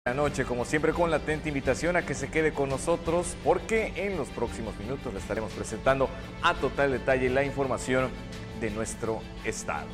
Buenas noches, como siempre, con la atenta invitación a que se quede con nosotros porque en los próximos minutos le estaremos presentando a total detalle la información de nuestro estado.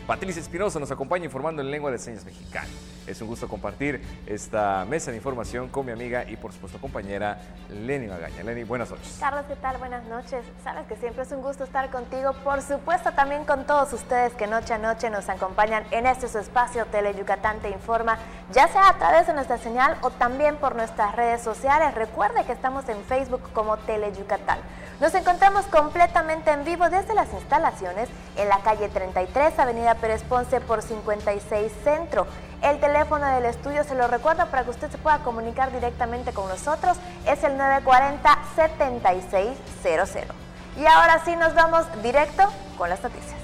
Patricia Espinosa nos acompaña informando en lengua de señas mexicana. Es un gusto compartir esta mesa de información con mi amiga y por supuesto compañera Lenny Magaña. Lenny, buenas noches. Carlos, ¿qué tal? Buenas noches. Sabes que siempre es un gusto estar contigo, por supuesto también con todos ustedes que noche a noche nos acompañan en este su espacio Tele Yucatán Te Informa, ya sea a través de nuestra señal o también por nuestras redes sociales. Recuerde que estamos en Facebook como Tele Yucatán. Nos encontramos completamente en vivo desde las instalaciones en la calle 33, Avenida Pérez Ponce por 56 Centro. El teléfono del estudio, se lo recuerdo para que usted se pueda comunicar directamente con nosotros, es el 940-7600. Y ahora sí nos vamos directo con las noticias.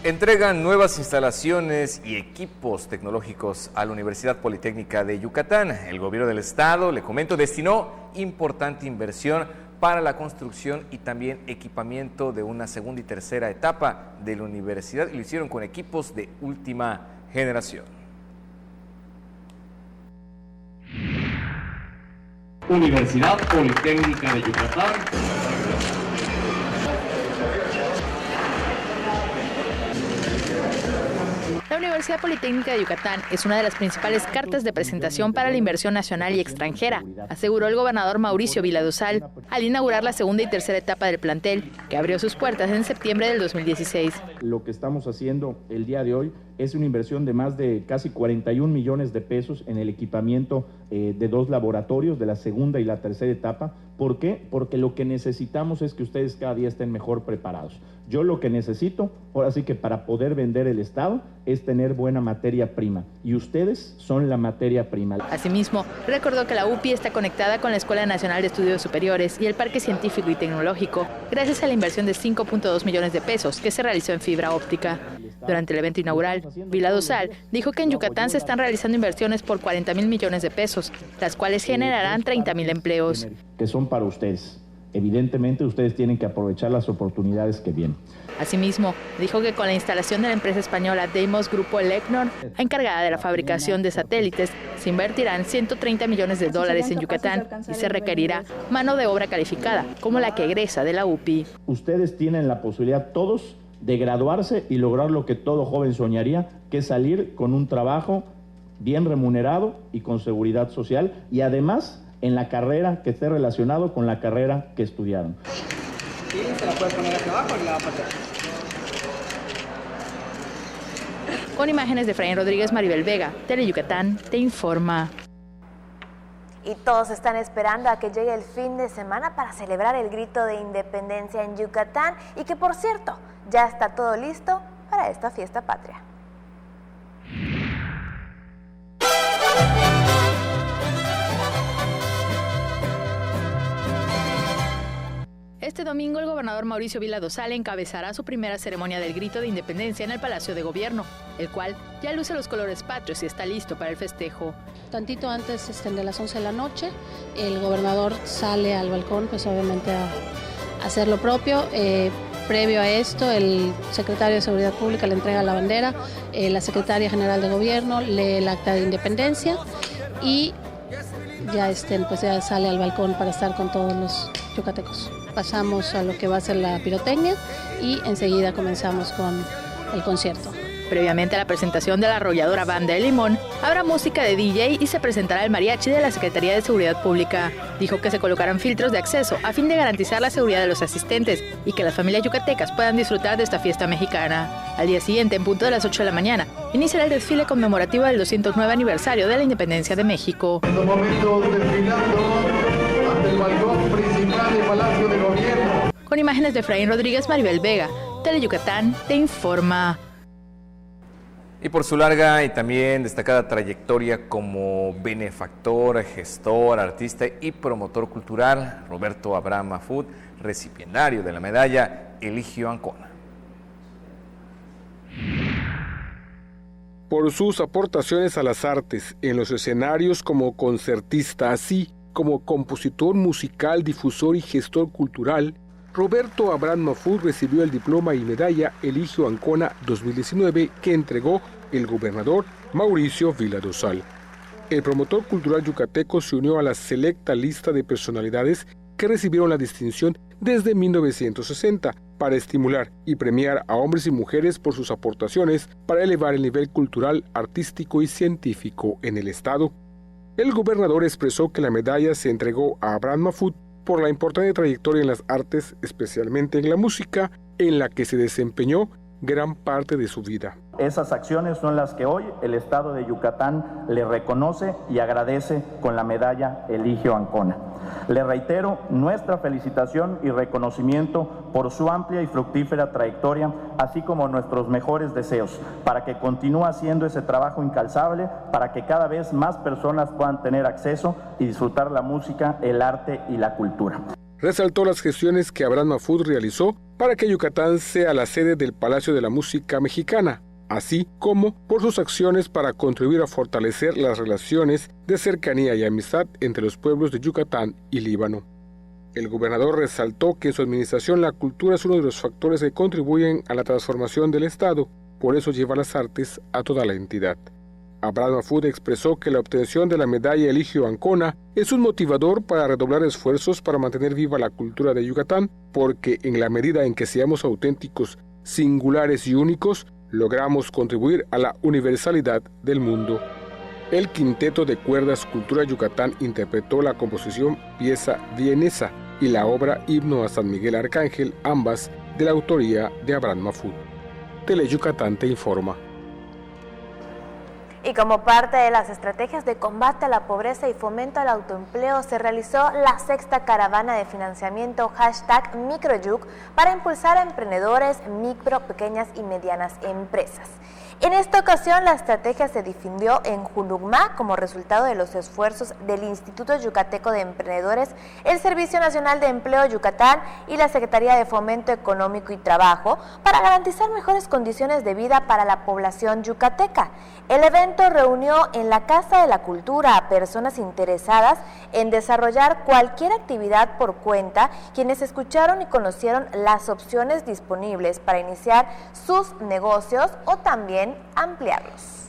Entregan nuevas instalaciones y equipos tecnológicos a la Universidad Politécnica de Yucatán. El gobierno del estado, le comento, destinó importante inversión para la construcción y también equipamiento de una segunda y tercera etapa de la universidad, y lo hicieron con equipos de última generación. Universidad Politécnica de Yucatán. La Universidad Politécnica de Yucatán es una de las principales cartas de presentación para la inversión nacional y extranjera, aseguró el gobernador Mauricio Vila Dosal al inaugurar la segunda y tercera etapa del plantel, que abrió sus puertas en septiembre del 2016. Lo que estamos haciendo el día de hoy es una inversión de más de casi 41 millones de pesos en el equipamiento de 2 laboratorios de la segunda y la tercera etapa. ¿Por qué? Porque lo que necesitamos es que ustedes cada día estén mejor preparados. Yo lo que necesito, ahora sí que para poder vender el Estado, es tener buena materia prima. Y ustedes son la materia prima. Asimismo, recordó que la UPI está conectada con la Escuela Nacional de Estudios Superiores y el Parque Científico y Tecnológico, gracias a la inversión de 5.2 millones de pesos que se realizó en fibra óptica. Durante el evento inaugural, Vila Dosal dijo que en Yucatán se están realizando inversiones por 40,000 millones de pesos, las cuales generarán 30,000 empleos. Que son para ustedes. Evidentemente, ustedes tienen que aprovechar las oportunidades que vienen. Asimismo, dijo que con la instalación de la empresa española Deimos Grupo Elecnor, encargada de la fabricación de satélites, se invertirán 130 millones de dólares en Yucatán y se requerirá mano de obra calificada, como la que egresa de la UPI. Ustedes tienen la posibilidad todos de graduarse y lograr lo que todo joven soñaría, que es salir con un trabajo bien remunerado y con seguridad social, y además en la carrera que esté relacionado con la carrera que estudiaron. Sí, se la puede poner aquí abajo y la va a pasar. Con imágenes de Efraín Rodríguez, Maribel Vega, Tele Yucatán Te Informa. Y todos están esperando a que llegue el fin de semana para celebrar el grito de independencia en Yucatán, y que, por cierto, ya está todo listo para esta fiesta patria. Este domingo el gobernador Mauricio Vila Dosal encabezará su primera ceremonia del grito de independencia en el Palacio de Gobierno, el cual ya luce los colores patrios y está listo para el festejo. Tantito antes de las 11 de la noche, el gobernador sale al balcón, pues obviamente a hacer lo propio. Previo a esto, el secretario de Seguridad Pública le entrega la bandera, la secretaria general de Gobierno lee el acta de independencia y ya sale al balcón para estar con todos los yucatecos. Pasamos a lo que va a ser la pirotecnia y enseguida comenzamos con el concierto. Previamente a la presentación de la arrolladora Banda de Limón, habrá música de DJ y se presentará el mariachi de la Secretaría de Seguridad Pública. Dijo que se colocarán filtros de acceso a fin de garantizar la seguridad de los asistentes y que las familias yucatecas puedan disfrutar de esta fiesta mexicana. Al día siguiente, en punto de las 8 de la mañana, iniciará el desfile conmemorativo del 209 aniversario de la Independencia de México. En estos momentos desfilando ante el balcón principal del Palacio de Gobierno. Con imágenes de Efraín Rodríguez, Maribel Vega, Tele Yucatán Te Informa. Y por su larga y también destacada trayectoria como benefactor, gestor, artista y promotor cultural, Roberto Abraham Mahfoud, recipiendario de la medalla Eligio Ancona. Por sus aportaciones a las artes en los escenarios como concertista, así como compositor musical, difusor y gestor cultural, Roberto Abraham Mahfoud recibió el diploma y medalla Eligio Ancona 2019 que entregó el gobernador Mauricio Vila Dosal. el promotor cultural yucateco se unió a la selecta lista de personalidades que recibieron la distinción desde 1960 para estimular y premiar a hombres y mujeres por sus aportaciones para elevar el nivel cultural, artístico y científico en el estado. El gobernador expresó que la medalla se entregó a Abraham Mahfoud por la importante trayectoria en las artes, especialmente en la música, en la que se desempeñó gran parte de su vida. Esas acciones son las que hoy el estado de Yucatán le reconoce y agradece con la medalla Eligio Ancona. Le reitero nuestra felicitación y reconocimiento por su amplia y fructífera trayectoria, así como nuestros mejores deseos para que continúe haciendo ese trabajo incansable, para que cada vez más personas puedan tener acceso y disfrutar la música, el arte y la cultura. Resaltó las gestiones que Abraham Mahfoud realizó para que Yucatán sea la sede del Palacio de la Música Mexicana, así como por sus acciones para contribuir a fortalecer las relaciones de cercanía y amistad entre los pueblos de Yucatán y Líbano. El gobernador resaltó que en su administración la cultura es uno de los factores que contribuyen a la transformación del Estado, por eso lleva las artes a toda la entidad. Abraham Mahfoud expresó que la obtención de la medalla Eligio Ancona es un motivador para redoblar esfuerzos para mantener viva la cultura de Yucatán, porque en la medida en que seamos auténticos, singulares y únicos, logramos contribuir a la universalidad del mundo. El quinteto de cuerdas Cultura Yucatán interpretó la composición Pieza Vienesa y la obra Himno a San Miguel Arcángel, ambas de la autoría de Abraham Mahfoud. Teleyucatán te informa. Y como parte de las estrategias de combate a la pobreza y fomento al autoempleo, se realizó la 6ª caravana de financiamiento #MicroYuc para impulsar a emprendedores, micro, pequeñas y medianas empresas. En esta ocasión, la estrategia se difundió en Junucmá como resultado de los esfuerzos del Instituto Yucateco de Emprendedores, el Servicio Nacional de Empleo Yucatán y la Secretaría de Fomento Económico y Trabajo para garantizar mejores condiciones de vida para la población yucateca. El evento reunió en la Casa de la Cultura a personas interesadas en desarrollar cualquier actividad por cuenta, quienes escucharon y conocieron las opciones disponibles para iniciar sus negocios o también ampliarlos.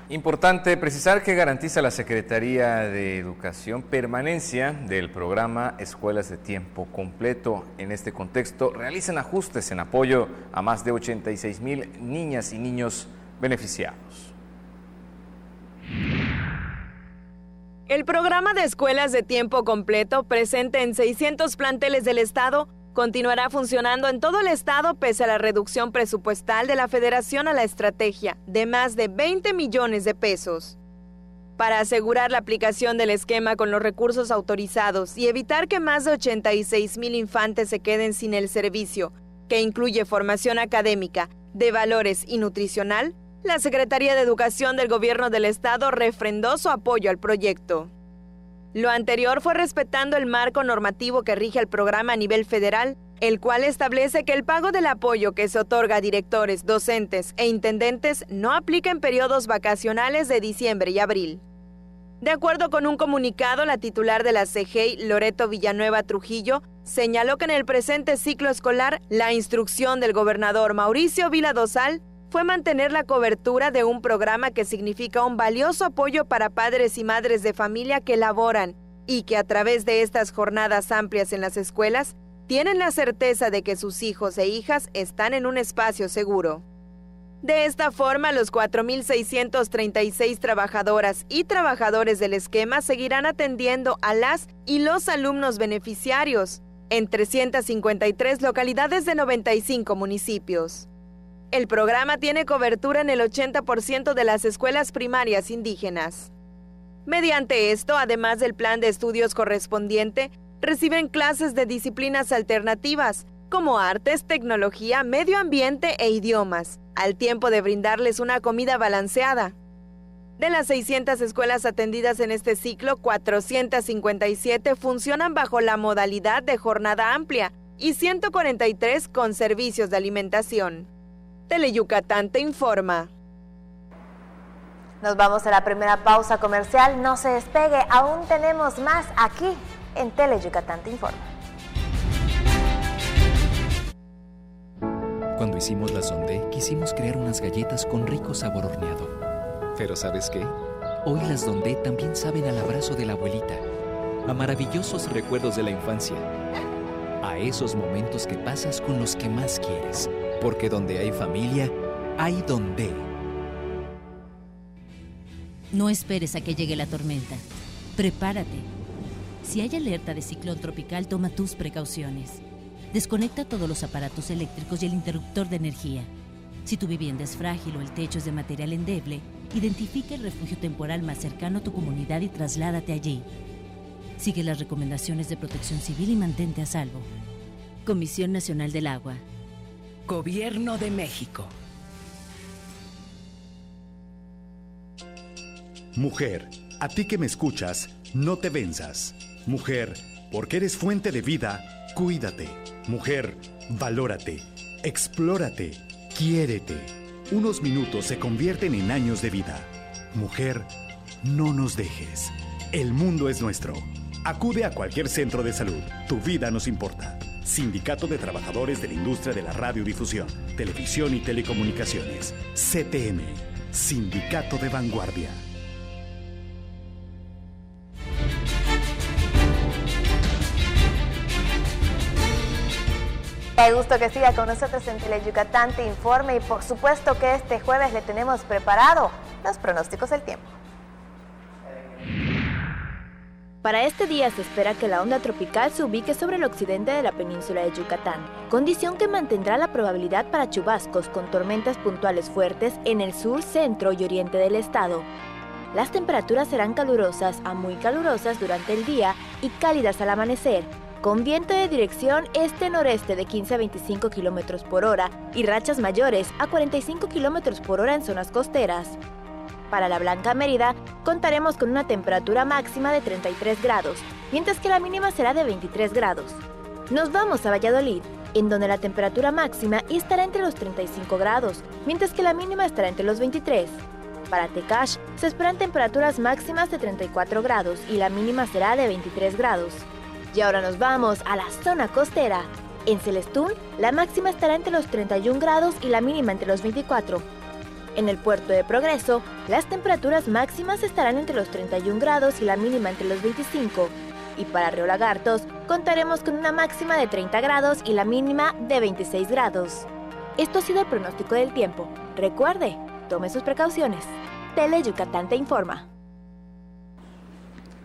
Importante precisar que garantiza la Secretaría de Educación permanencia del programa Escuelas de Tiempo Completo. En este contexto, realizan ajustes en apoyo a más de 86,000 niñas y niños beneficiados. El programa de Escuelas de Tiempo Completo, presente en 600 planteles del Estado, continuará funcionando en todo el estado pese a la reducción presupuestal de la Federación a la estrategia de más de 20 millones de pesos. Para asegurar la aplicación del esquema con los recursos autorizados y evitar que más de 86,000 infantes se queden sin el servicio, que incluye formación académica, de valores y nutricional, la Secretaría de Educación del Gobierno del Estado refrendó su apoyo al proyecto. Lo anterior fue respetando el marco normativo que rige el programa a nivel federal, el cual establece que el pago del apoyo que se otorga a directores, docentes e intendentes no aplica en periodos vacacionales de diciembre y abril. De acuerdo con un comunicado, la titular de la CEGEI, Loreto Villanueva Trujillo, señaló que en el presente ciclo escolar, la instrucción del gobernador Mauricio Vila Dosal fue mantener la cobertura de un programa que significa un valioso apoyo para padres y madres de familia que laboran y que a través de estas jornadas amplias en las escuelas tienen la certeza de que sus hijos e hijas están en un espacio seguro. De esta forma, los 4,636 trabajadoras y trabajadores del esquema seguirán atendiendo a las y los alumnos beneficiarios en 353 localidades de 95 municipios. El programa tiene cobertura en el 80% de las escuelas primarias indígenas. Mediante esto, además del plan de estudios correspondiente, reciben clases de disciplinas alternativas, como artes, tecnología, medio ambiente e idiomas, al tiempo de brindarles una comida balanceada. De las 600 escuelas atendidas en este ciclo, 457 funcionan bajo la modalidad de jornada amplia y 143 con servicios de alimentación. Teleyucatán te informa. Nos vamos a la primera pausa comercial. No se despegue, aún tenemos más aquí en Teleyucatán te informa. Cuando hicimos la Sondé, quisimos crear unas galletas con rico sabor horneado. Pero ¿sabes qué? Hoy las Dondé también saben al abrazo de la abuelita, a maravillosos recuerdos de la infancia, a esos momentos que pasas con los que más quieres, porque donde hay familia, hay Dondé. No esperes a que llegue la tormenta. Prepárate. Si hay alerta de ciclón tropical, toma tus precauciones. Desconecta todos los aparatos eléctricos y el interruptor de energía. Si tu vivienda es frágil o el techo es de material endeble, identifica el refugio temporal más cercano a tu comunidad y trasládate allí. Sigue las recomendaciones de Protección Civil y mantente a salvo. Comisión Nacional del Agua. Gobierno de México. Mujer, a ti que me escuchas, no te venzas. Mujer, porque eres fuente de vida, cuídate. Mujer, valórate, explórate, quiérete. Unos minutos se convierten en años de vida. Mujer, no nos dejes. El mundo es nuestro. Acude a cualquier centro de salud. Tu vida nos importa. Sindicato de Trabajadores de la Industria de la Radiodifusión, Televisión y Telecomunicaciones. CTM. Sindicato de Vanguardia. Qué gusto que siga con nosotros en Teleyucatán Te Informe y por supuesto que este jueves le tenemos preparado los pronósticos del tiempo. Para este día se espera que la onda tropical se ubique sobre el occidente de la península de Yucatán, condición que mantendrá la probabilidad para chubascos con tormentas puntuales fuertes en el sur, centro y oriente del estado. Las temperaturas serán calurosas a muy calurosas durante el día y cálidas al amanecer, con viento de dirección este-noreste de 15 a 25 km por hora y rachas mayores a 45 km por hora en zonas costeras. Para la Blanca Mérida, contaremos con una temperatura máxima de 33 grados, mientras que la mínima será de 23 grados. Nos vamos a Valladolid, en donde la temperatura máxima estará entre los 35 grados, mientras que la mínima estará entre los 23. Para Tecash, se esperan temperaturas máximas de 34 grados y la mínima será de 23 grados. Y ahora nos vamos a la zona costera. En Celestún, la máxima estará entre los 31 grados y la mínima entre los 24. En el puerto de Progreso, las temperaturas máximas estarán entre los 31 grados y la mínima entre los 25. Y para Río Lagartos, contaremos con una máxima de 30 grados y la mínima de 26 grados. Esto ha sido el pronóstico del tiempo. Recuerde, tome sus precauciones. Teleyucatán Te Informa.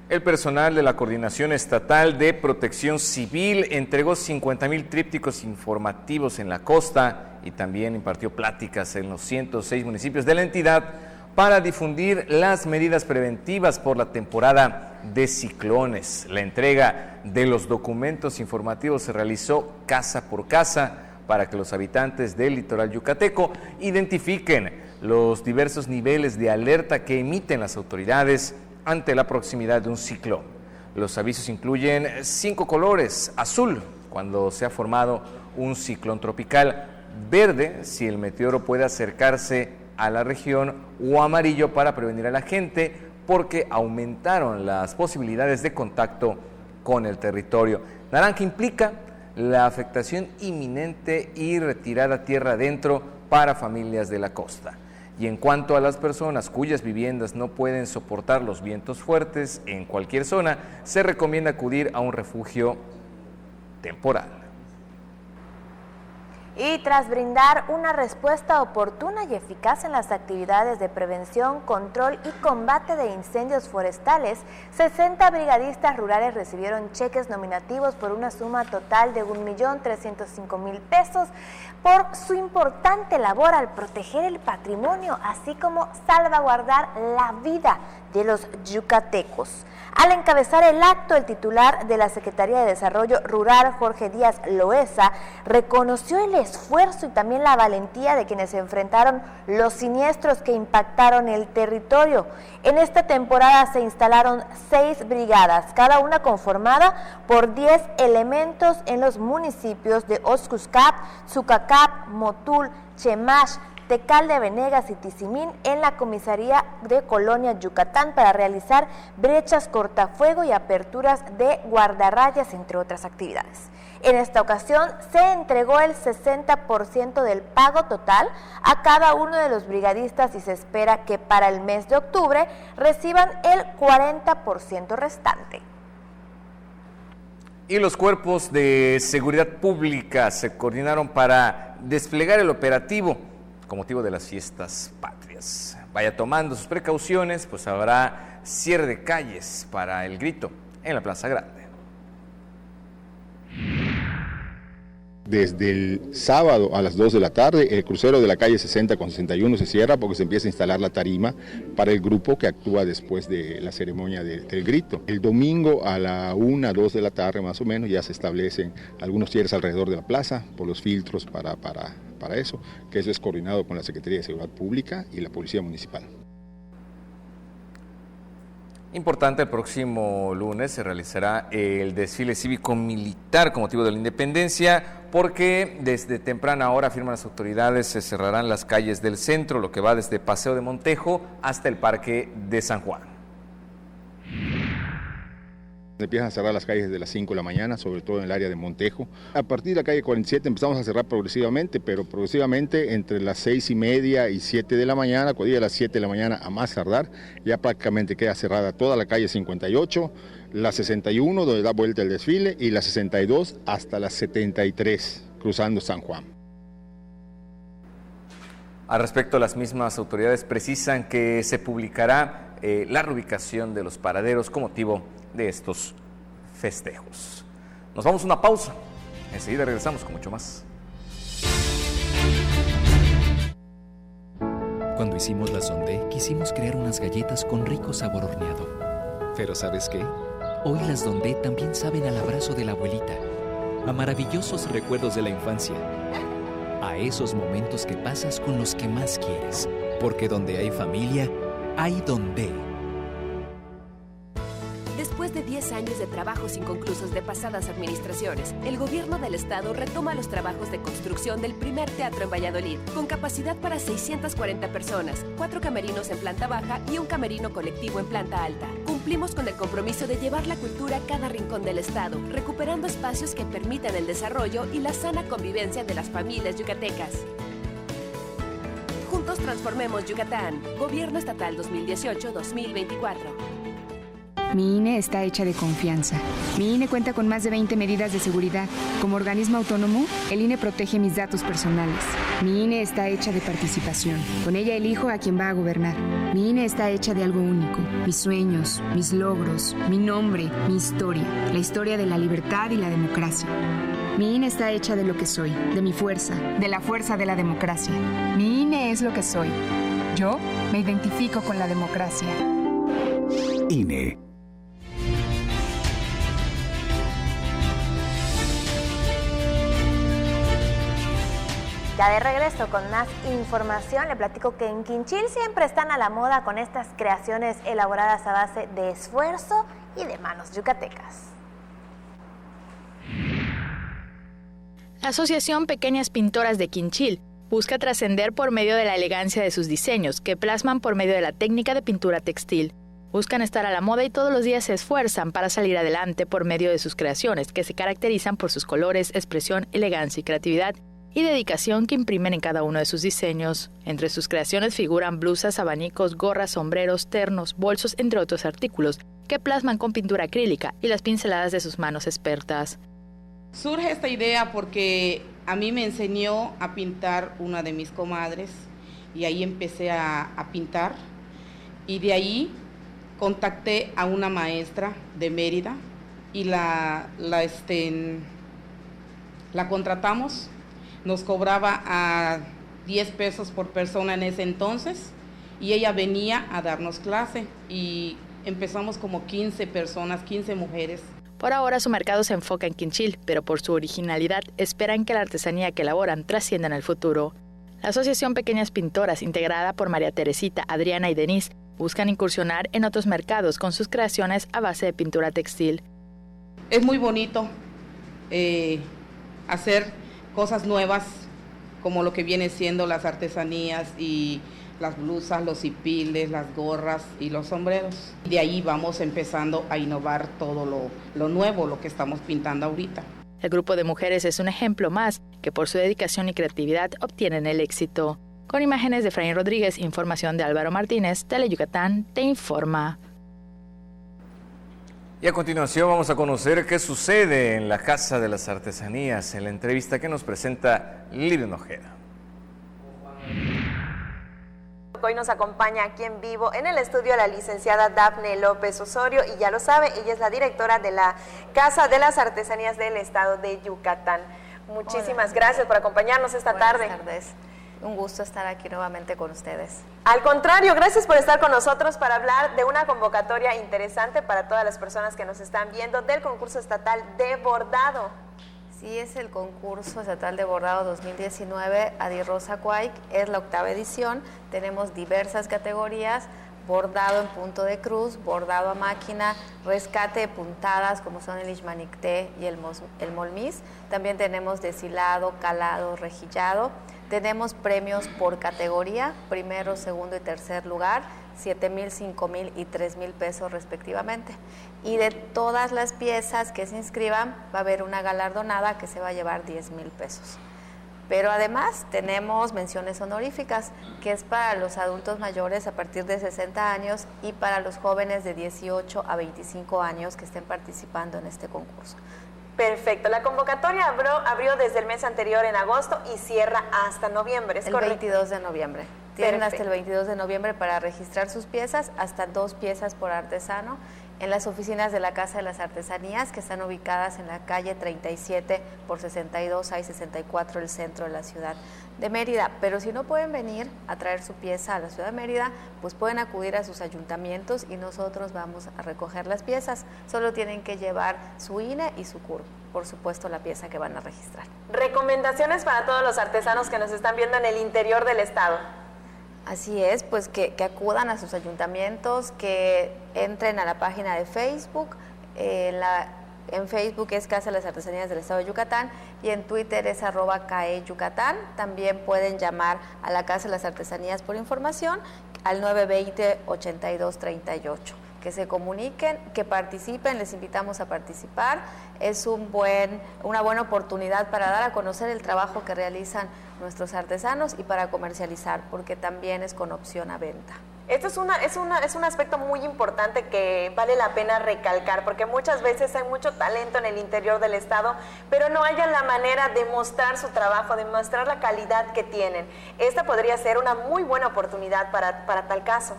El personal de la Coordinación Estatal de Protección Civil entregó 50,000 trípticos informativos en la costa y también impartió pláticas en los 106 municipios de la entidad para difundir las medidas preventivas por la temporada de ciclones. La entrega de los documentos informativos se realizó casa por casa para que los habitantes del litoral yucateco identifiquen los diversos niveles de alerta que emiten las autoridades ante la proximidad de un ciclón. Los avisos incluyen 5 colores: azul, cuando se ha formado un ciclón tropical; verde, si el meteoro puede acercarse a la región; o amarillo, para prevenir a la gente porque aumentaron las posibilidades de contacto con el territorio; naranja implica la afectación inminente y retirada tierra adentro para familias de la costa. Y en cuanto a las personas cuyas viviendas no pueden soportar los vientos fuertes en cualquier zona, se recomienda acudir a un refugio temporal. Y tras brindar una respuesta oportuna y eficaz en las actividades de prevención, control y combate de incendios forestales, 60 brigadistas rurales recibieron cheques nominativos por una suma total de 1.305.000 pesos por su importante labor al proteger el patrimonio, así como salvaguardar la vida de los yucatecos. Al encabezar el acto, el titular de la Secretaría de Desarrollo Rural, Jorge Díaz Loesa, reconoció el esfuerzo y también la valentía de quienes enfrentaron los siniestros que impactaron el territorio. En esta temporada se instalaron 6 brigadas, cada una conformada por 10 elementos en los municipios de Oxcuscap, Zucacap, Motul, Chemash, Tecal de Venegas y Tizimín, en la comisaría de Colonia Yucatán, para realizar brechas cortafuego y aperturas de guardarrayas, entre otras actividades. En esta ocasión se entregó el 60% del pago total a cada uno de los brigadistas y se espera que para el mes de octubre reciban el 40% restante. Y los cuerpos de seguridad pública se coordinaron para desplegar el operativo con motivo de las fiestas patrias. Vaya tomando sus precauciones, pues habrá cierre de calles para el grito en la Plaza Grande. Desde el sábado a las 2 de la tarde, el crucero de la calle 60 con 61 se cierra porque se empieza a instalar la tarima para el grupo que actúa después de la ceremonia del grito. El domingo a la 1, 2 de la tarde más o menos ya se establecen algunos cierres alrededor de la plaza por los filtros para eso, que eso es coordinado con la Secretaría de Seguridad Pública y la Policía Municipal. Importante, el próximo lunes se realizará el desfile cívico-militar con motivo de la independencia, porque desde temprana hora, afirman las autoridades, se cerrarán las calles del centro, lo que va desde Paseo de Montejo hasta el Parque de San Juan. Empiezan a cerrar las calles desde las 5 de la mañana, sobre todo en el área de Montejo. A partir de la calle 47 empezamos a cerrar progresivamente, pero progresivamente entre las 6:30 y 7 de la mañana, cuando llega a las 7 de la mañana a más tardar, ya prácticamente queda cerrada toda la calle 58, la 61 donde da vuelta el desfile y la 62 hasta las 73, cruzando San Juan. Al respecto, las mismas autoridades precisan que se publicará la reubicación de los paraderos con motivo de estos festejos. Nos vamos a una pausa, enseguida regresamos con mucho más. Cuando hicimos la Sondé, quisimos crear unas galletas con rico sabor horneado. Pero ¿sabes qué? Hoy las Dondé también saben al abrazo de la abuelita, a maravillosos recuerdos de la infancia, a esos momentos que pasas con los que más quieres, porque donde hay familia, hay Dondé. Después de 10 años de trabajos inconclusos de pasadas administraciones, el gobierno del estado retoma los trabajos de construcción del primer teatro en Valladolid, con capacidad para 640 personas, 4 camerinos en planta baja y un camerino colectivo en planta alta. Cumplimos con el compromiso de llevar la cultura a cada rincón del estado, recuperando espacios que permitan el desarrollo y la sana convivencia de las familias yucatecas. Juntos transformemos Yucatán. Gobierno Estatal 2018-2024. Mi INE está hecha de confianza. Mi INE cuenta con más de 20 medidas de seguridad. Como organismo autónomo, el INE protege mis datos personales. Mi INE está hecha de participación. Con ella elijo a quien va a gobernar. Mi INE está hecha de algo único. Mis sueños, mis logros, mi nombre, mi historia. La historia de la libertad y la democracia. Mi INE está hecha de lo que soy, de mi fuerza, de la fuerza de la democracia. Mi INE es lo que soy. Yo me identifico con la democracia. INE. Ya de regreso con más información, le platico que en Quinchil siempre están a la moda con estas creaciones elaboradas a base de esfuerzo y de manos yucatecas. La Asociación Pequeñas Pintoras de Quinchil busca trascender por medio de la elegancia de sus diseños, que plasman por medio de la técnica de pintura textil. Buscan estar a la moda y todos los días se esfuerzan para salir adelante por medio de sus creaciones, que se caracterizan por sus colores, expresión, elegancia y creatividad, y dedicación que imprimen en cada uno de sus diseños. Entre sus creaciones figuran blusas, abanicos, gorras, sombreros, ternos, bolsos, entre otros artículos, que plasman con pintura acrílica y las pinceladas de sus manos expertas. Surge esta idea porque a mí me enseñó a pintar una de mis comadres y ahí empecé a pintar, y de ahí contacté a una maestra de Mérida y la contratamos. Nos cobraba a 10 pesos por persona en ese entonces y ella venía a darnos clase y empezamos como 15 personas, 15 mujeres. Por ahora su mercado se enfoca en Quinchil, pero por su originalidad esperan que la artesanía que elaboran trascienda en el futuro. La Asociación Pequeñas Pintoras, integrada por María Teresita, Adriana y Denise, buscan incursionar en otros mercados con sus creaciones a base de pintura textil. Es muy bonito hacer cosas nuevas, como lo que viene siendo las artesanías y las blusas, los hipiles, las gorras y los sombreros. De ahí vamos empezando a innovar todo lo nuevo, lo que estamos pintando ahorita. El grupo de mujeres es un ejemplo más que por su dedicación y creatividad obtienen el éxito. Con imágenes de Efraín Rodríguez, información de Álvaro Martínez, Teleyucatán te informa. Y a continuación vamos a conocer qué sucede en la Casa de las Artesanías en la entrevista que nos presenta Lidia Ojeda. Hoy nos acompaña aquí en vivo en el estudio la licenciada Dafne López Osorio y ya lo sabe, ella es la directora de la Casa de las Artesanías del Estado de Yucatán. Muchísimas gracias por acompañarnos esta tarde. Buenas tardes. Un gusto estar aquí nuevamente con ustedes. Al contrario, gracias por estar con nosotros para hablar de una convocatoria interesante para todas las personas que nos están viendo del concurso estatal de bordado. Sí, es el concurso estatal de bordado 2019 Adirosa Cuaik, es la 8ª edición. Tenemos diversas categorías: bordado en punto de cruz, bordado a máquina, rescate de puntadas como son el Ixmanicté y el molmis. También tenemos deshilado, calado, rejillado. Tenemos premios por categoría, primero, segundo y tercer lugar, 7,000, 5,000 y 3,000 pesos respectivamente. Y de todas las piezas que se inscriban va a haber una galardonada que se va a llevar 10,000 pesos. Pero además tenemos menciones honoríficas, que es para los adultos mayores a partir de 60 años y para los jóvenes de 18 a 25 años que estén participando en este concurso. Perfecto, la convocatoria abrió desde el mes anterior en agosto y cierra hasta noviembre, ¿es correcto? El 22 de noviembre. Tienen hasta el 22 de noviembre para registrar sus piezas, hasta 2 piezas por artesano, en las oficinas de la Casa de las Artesanías, que están ubicadas en la calle 37 por 62, hay 64, el centro de la ciudad de Mérida. Pero si no pueden venir a traer su pieza a la ciudad de Mérida, pues pueden acudir a sus ayuntamientos y nosotros vamos a recoger las piezas. Solo tienen que llevar su INE y su CURP, por supuesto la pieza que van a registrar. Recomendaciones para todos los artesanos que nos están viendo en el interior del estado. Así es, pues que acudan a sus ayuntamientos, que entren a la página de Facebook. En Facebook es Casa de las Artesanías del Estado de Yucatán y en Twitter es @CAEYucatán. También pueden llamar a la Casa de las Artesanías por información al 920-8238. Que se comuniquen, que participen, les invitamos a participar. Es una buena oportunidad para dar a conocer el trabajo que realizan nuestros artesanos y para comercializar, porque también es con opción a venta. Esto es un aspecto muy importante que vale la pena recalcar, porque muchas veces hay mucho talento en el interior del estado, pero no hayan la manera de mostrar su trabajo, de mostrar la calidad que tienen. Esta podría ser una muy buena oportunidad para tal caso.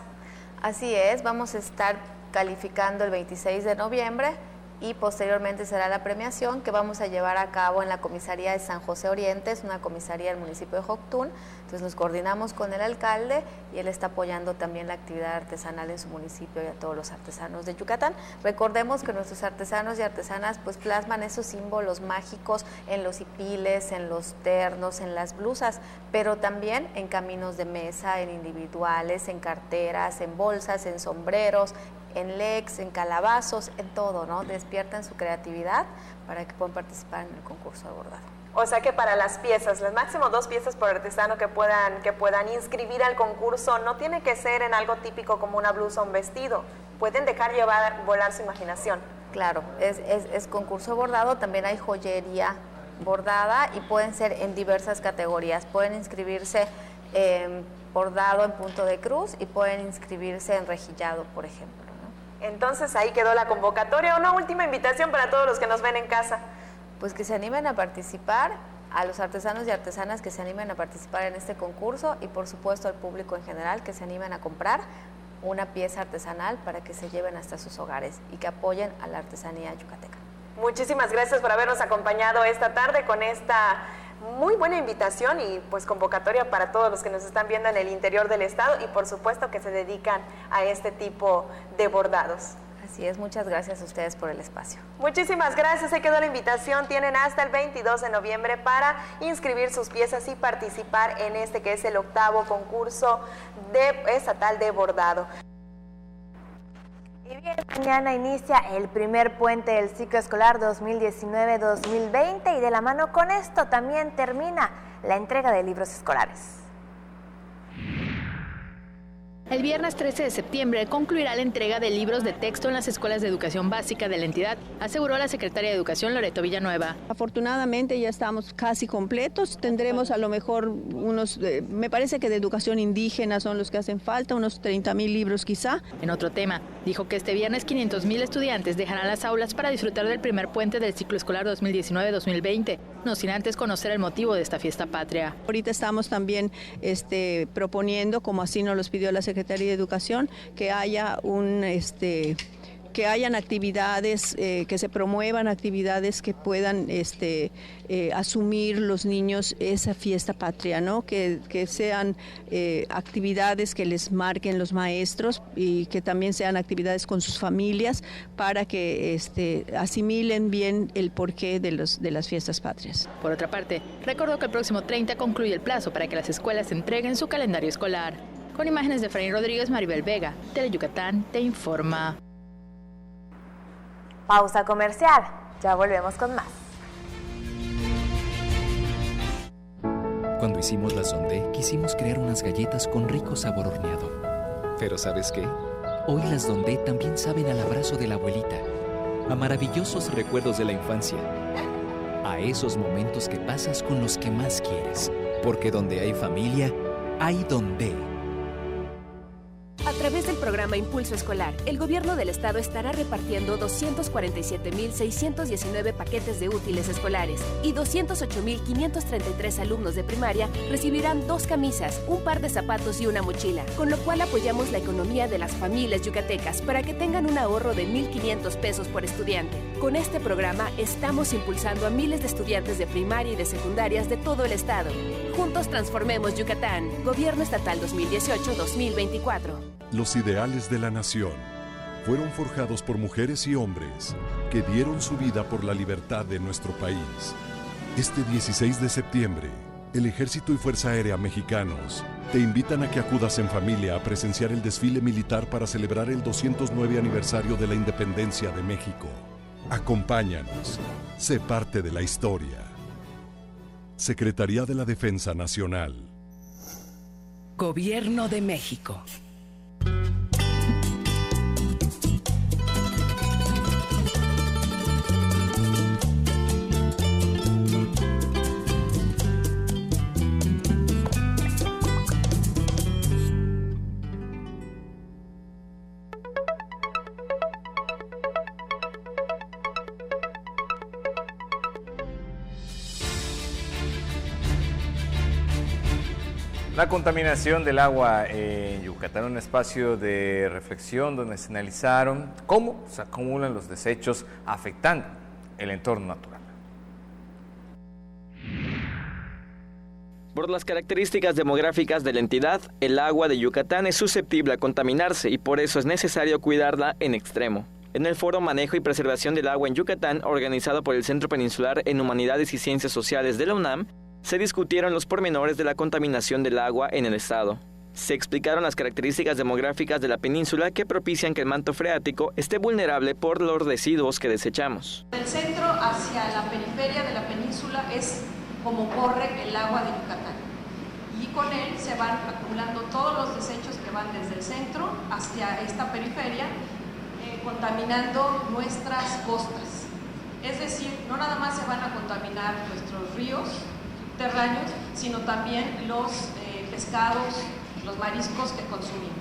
Así es, vamos a estar calificando el 26 de noviembre y posteriormente será la premiación que vamos a llevar a cabo en la comisaría de San José Oriente, es una comisaría del municipio de Joctún. Entonces nos coordinamos con el alcalde y él está apoyando también la actividad artesanal en su municipio y a todos los artesanos de Yucatán. Recordemos que nuestros artesanos y artesanas pues plasman esos símbolos mágicos en los hipiles, en los ternos, en las blusas, pero también en caminos de mesa, en individuales, en carteras, en bolsas, en sombreros, en lecs, en calabazos, en todo, ¿no? Despiertan su creatividad para que puedan participar en el concurso de bordado. O sea que para las piezas, las máximo 2 piezas por artesano que puedan inscribir al concurso, no tiene que ser en algo típico como una blusa o un vestido, pueden dejar volar su imaginación. Claro, es concurso bordado, también hay joyería bordada y pueden ser en diversas categorías, pueden inscribirse bordado en punto de cruz y pueden inscribirse en rejillado, por ejemplo. Entonces ahí quedó la convocatoria. Una última invitación para todos los que nos ven en casa. Pues que se animen a participar, a los artesanos y artesanas que se animen a participar en este concurso y por supuesto al público en general que se animen a comprar una pieza artesanal para que se lleven hasta sus hogares y que apoyen a la artesanía yucateca. Muchísimas gracias por habernos acompañado esta tarde con esta muy buena invitación y pues convocatoria para todos los que nos están viendo en el interior del estado y por supuesto que se dedican a este tipo de bordados. Así es, muchas gracias a ustedes por el espacio. Muchísimas gracias, ahí quedó la invitación. Tienen hasta el 22 de noviembre para inscribir sus piezas y participar en este que es el 8º concurso estatal de bordado. Y bien, mañana inicia el primer puente del ciclo escolar 2019-2020 y de la mano con esto también termina la entrega de libros escolares. El viernes 13 de septiembre concluirá la entrega de libros de texto en las escuelas de educación básica de la entidad, aseguró la secretaria de Educación, Loreto Villanueva. Afortunadamente ya estamos casi completos, tendremos a lo mejor unos, me parece que de educación indígena son los que hacen falta, unos 30,000 libros quizá. En otro tema, dijo que este viernes 500,000 estudiantes dejarán las aulas para disfrutar del primer puente del ciclo escolar 2019-2020, no sin antes conocer el motivo de esta fiesta patria. Ahorita estamos también proponiendo, como así nos los pidió la Secretaría de Educación, que haya que hayan actividades, que se promuevan actividades que puedan asumir los niños esa fiesta patria, ¿no? Que sean actividades que les marquen los maestros y que también sean actividades con sus familias para que asimilen bien el porqué de las fiestas patrias. Por otra parte, recordó que el próximo 30 concluye el plazo para que las escuelas entreguen su calendario escolar. Con imágenes de Efraín Rodríguez, Maribel Vega, Teleyucatán te informa. Pausa comercial, ya volvemos con más. Cuando hicimos la Sondé, quisimos crear unas galletas con rico sabor horneado. Pero ¿sabes qué? Hoy las Dondé también saben al abrazo de la abuelita, a maravillosos recuerdos de la infancia, a esos momentos que pasas con los que más quieres. Porque donde hay familia, hay Dondé. A través del programa Impulso Escolar, el gobierno del estado estará repartiendo 247,619 paquetes de útiles escolares y 208,533 alumnos de primaria recibirán 2 camisas, un par de zapatos y una mochila, con lo cual apoyamos la economía de las familias yucatecas para que tengan un ahorro de 1,500 pesos por estudiante. Con este programa estamos impulsando a miles de estudiantes de primaria y de secundarias de todo el estado. Juntos transformemos Yucatán. Gobierno Estatal 2018-2024. Los ideales de la nación fueron forjados por mujeres y hombres que dieron su vida por la libertad de nuestro país. Este 16 de septiembre, el Ejército y Fuerza Aérea mexicanos te invitan a que acudas en familia a presenciar el desfile militar para celebrar el 209 aniversario de la independencia de México. Acompáñanos, sé parte de la historia. Secretaría de la Defensa Nacional. Gobierno de México. La contaminación del agua en Yucatán, un espacio de reflexión donde se analizaron cómo se acumulan los desechos afectando el entorno natural. Por las características demográficas de la entidad, el agua de Yucatán es susceptible a contaminarse y por eso es necesario cuidarla en extremo. En el foro Manejo y Preservación del Agua en Yucatán, organizado por el Centro Peninsular en Humanidades y Ciencias Sociales de la UNAM, se discutieron los pormenores de la contaminación del agua en el estado. Se explicaron las características demográficas de la península que propician que el manto freático esté vulnerable por los residuos que desechamos. Del centro hacia la periferia de la península es como corre el agua de Yucatán. Y con él se van acumulando todos los desechos que van desde el centro hacia esta periferia, contaminando nuestras costas. Es decir, no nada más se van a contaminar nuestros ríos subterráneos, sino también los pescados, los mariscos que consumimos.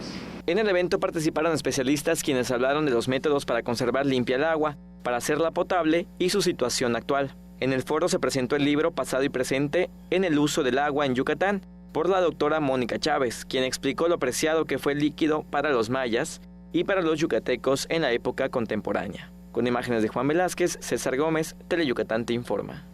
En el evento participaron especialistas quienes hablaron de los métodos para conservar limpia el agua, para hacerla potable y su situación actual. En el foro se presentó el libro Pasado y Presente en el uso del agua en Yucatán por la doctora Mónica Chávez, quien explicó lo preciado que fue el líquido para los mayas y para los yucatecos en la época contemporánea. Con imágenes de Juan Velázquez, César Gómez, Teleyucatán te informa.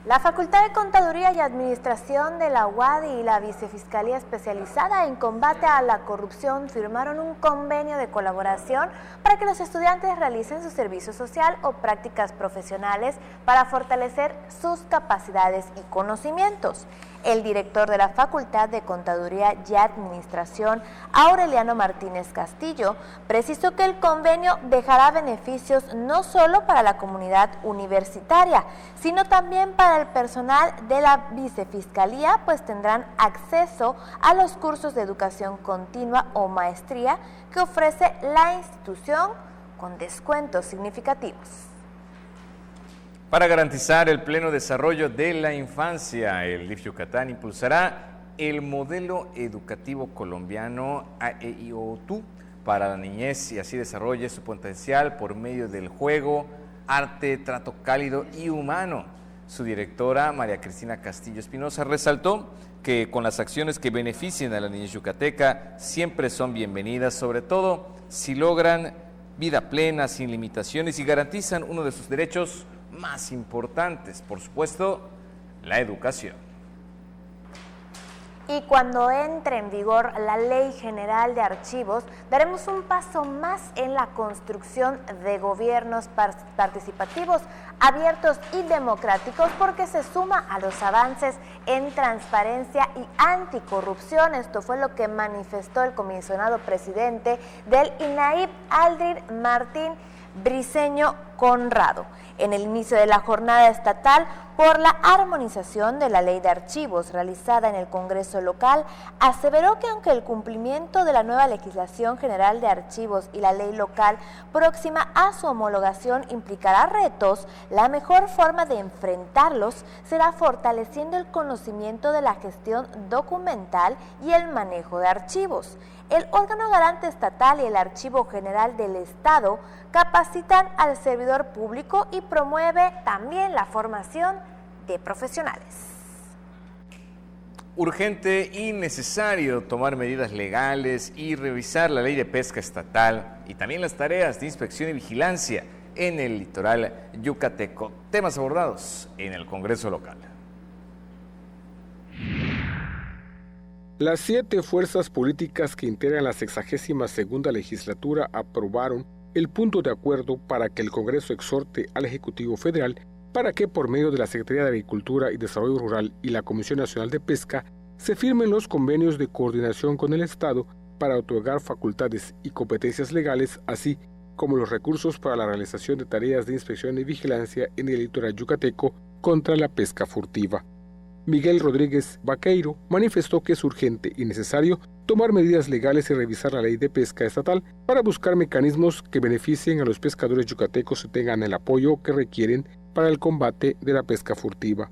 La Facultad de Contaduría y Administración de la UADY y la Vicefiscalía Especializada en Combate a la Corrupción firmaron un convenio de colaboración para que los estudiantes realicen su servicio social o prácticas profesionales para fortalecer sus capacidades y conocimientos. El director de la Facultad de Contaduría y Administración, Aureliano Martínez Castillo, precisó que el convenio dejará beneficios no solo para la comunidad universitaria, sino también para el personal de la Vicefiscalía, pues tendrán acceso a los cursos de educación continua o maestría que ofrece la institución con descuentos significativos. Para garantizar el pleno desarrollo de la infancia, el DIF Yucatán impulsará el modelo educativo colombiano AEIOTU para la niñez y así desarrolle su potencial por medio del juego, arte, trato cálido y humano. Su directora, María Cristina Castillo Espinosa, resaltó que con las acciones que beneficien a la niñez yucateca siempre son bienvenidas, sobre todo si logran vida plena, sin limitaciones y garantizan uno de sus derechos más importantes, por supuesto, la educación. Y cuando entre en vigor la Ley General de Archivos, daremos un paso más en la construcción de gobiernos participativos, abiertos y democráticos, porque se suma a los avances en transparencia y anticorrupción. Esto fue lo que manifestó el comisionado presidente del INAIP, Aldrin Martín Briceño Conrado, en el inicio de la jornada estatal por la armonización de la ley de archivos realizada en el Congreso local. Aseveró que aunque el cumplimiento de la nueva legislación general de archivos y la ley local próxima a su homologación implicará retos, la mejor forma de enfrentarlos será fortaleciendo el conocimiento de la gestión documental y el manejo de archivos. El órgano garante estatal y el Archivo General del Estado capacitan al servidor público y promueve también la formación de profesionales. Urgente y necesario tomar medidas legales y revisar la ley de pesca estatal y también las tareas de inspección y vigilancia en el litoral yucateco. Temas abordados en el Congreso local. Las 7 fuerzas políticas que integran la 62ª legislatura aprobaron el punto de acuerdo para que el Congreso exhorte al Ejecutivo Federal para que por medio de la Secretaría de Agricultura y Desarrollo Rural y la Comisión Nacional de Pesca se firmen los convenios de coordinación con el Estado para otorgar facultades y competencias legales, así como los recursos para la realización de tareas de inspección y vigilancia en el litoral yucateco contra la pesca furtiva. Miguel Rodríguez Vaqueiro manifestó que es urgente y necesario tomar medidas legales y revisar la ley de pesca estatal para buscar mecanismos que beneficien a los pescadores yucatecos y tengan el apoyo que requieren para el combate de la pesca furtiva.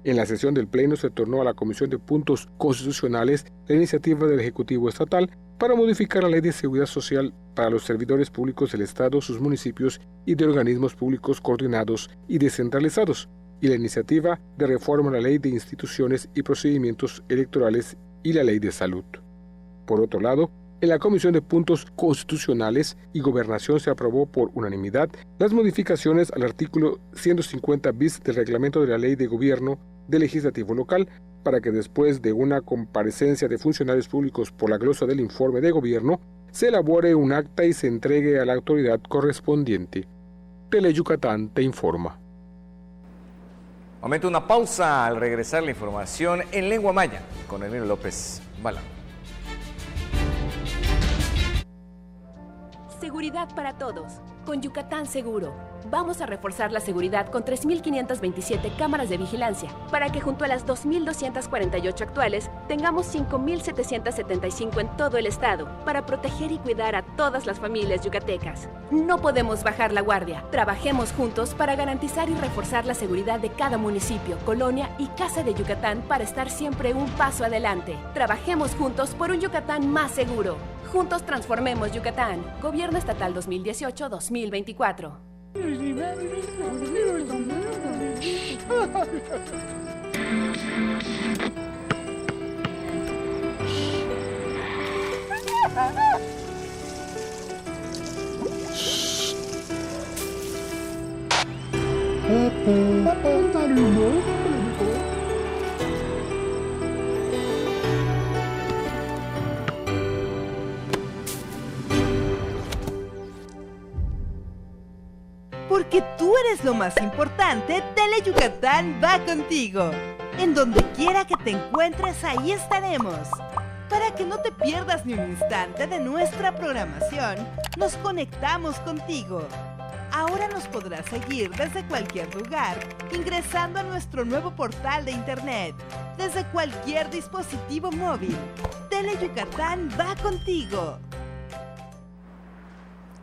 En la sesión del Pleno se tornó a la Comisión de Puntos Constitucionales la iniciativa del Ejecutivo Estatal para modificar la Ley de Seguridad Social para los servidores públicos del Estado, sus municipios y de organismos públicos coordinados y descentralizados, y la iniciativa de reforma a la Ley de Instituciones y Procedimientos Electorales y la Ley de Salud. Por otro lado, en la Comisión de Puntos Constitucionales y Gobernación se aprobó por unanimidad las modificaciones al artículo 150 bis del Reglamento de la Ley de Gobierno del Legislativo Local para que después de una comparecencia de funcionarios públicos por la glosa del informe de gobierno, se elabore un acta y se entregue a la autoridad correspondiente. Teleyucatán te informa. Momento una pausa. Al regresar la información en lengua maya con Emilio López Balán. Seguridad para todos. Con Yucatán Seguro. Vamos a reforzar la seguridad con 3.527 cámaras de vigilancia para que junto a las 2.248 actuales tengamos 5.775 en todo el estado para proteger y cuidar a todas las familias yucatecas. No podemos bajar la guardia. Trabajemos juntos para garantizar y reforzar la seguridad de cada municipio, colonia y casa de Yucatán para estar siempre un paso adelante. Trabajemos juntos por un Yucatán más seguro. Juntos transformemos Yucatán. Gobierno Estatal 2018-2024. Porque tú eres lo más importante, Teleyucatán va contigo. En donde quiera que te encuentres, ahí estaremos. Para que no te pierdas ni un instante de nuestra programación, nos conectamos contigo. Ahora nos podrás seguir desde cualquier lugar, ingresando a nuestro nuevo portal de internet, desde cualquier dispositivo móvil. Tele Yucatán va contigo.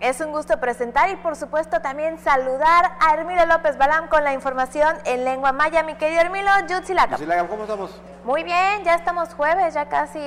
Es un gusto presentar y por supuesto también saludar a Hermilo López Balam con la información en lengua maya. Mi querido Hermilo, Yutzilacam. ¿Cómo estamos? Muy bien, ya estamos jueves, ya casi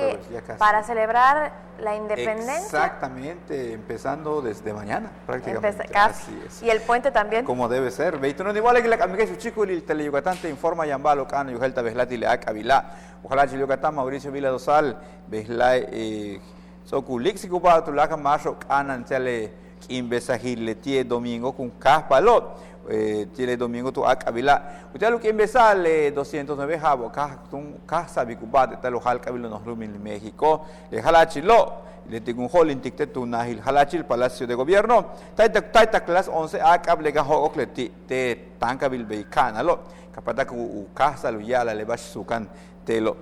para celebrar la independencia. Exactamente, empezando desde mañana prácticamente. Así es. Y el puente también. Como debe ser. Veituno ni igual que la amiga su chico y el Teleyucatán te informa Yambalo Cano, Yujelta Beslati Leac Avilá. Ojalá Chiluyucatán, Mauricio Vila Dosal, Beslay Soculixi para tu laca macho canan tele imbesajil le tie domingo con caspalot. Tiene domingo tu acabila. Usted lo que empezar 209 jabo, casa bicubate, tal ojal cabilo nos rumil México, le jalachilo, le tengo un hol inticte tu nahil halachil Palacio de Gobierno, taita clase 11 acable gajo le te tancabil beicana lo, capata ku casa lo ya la le bash sukan telo,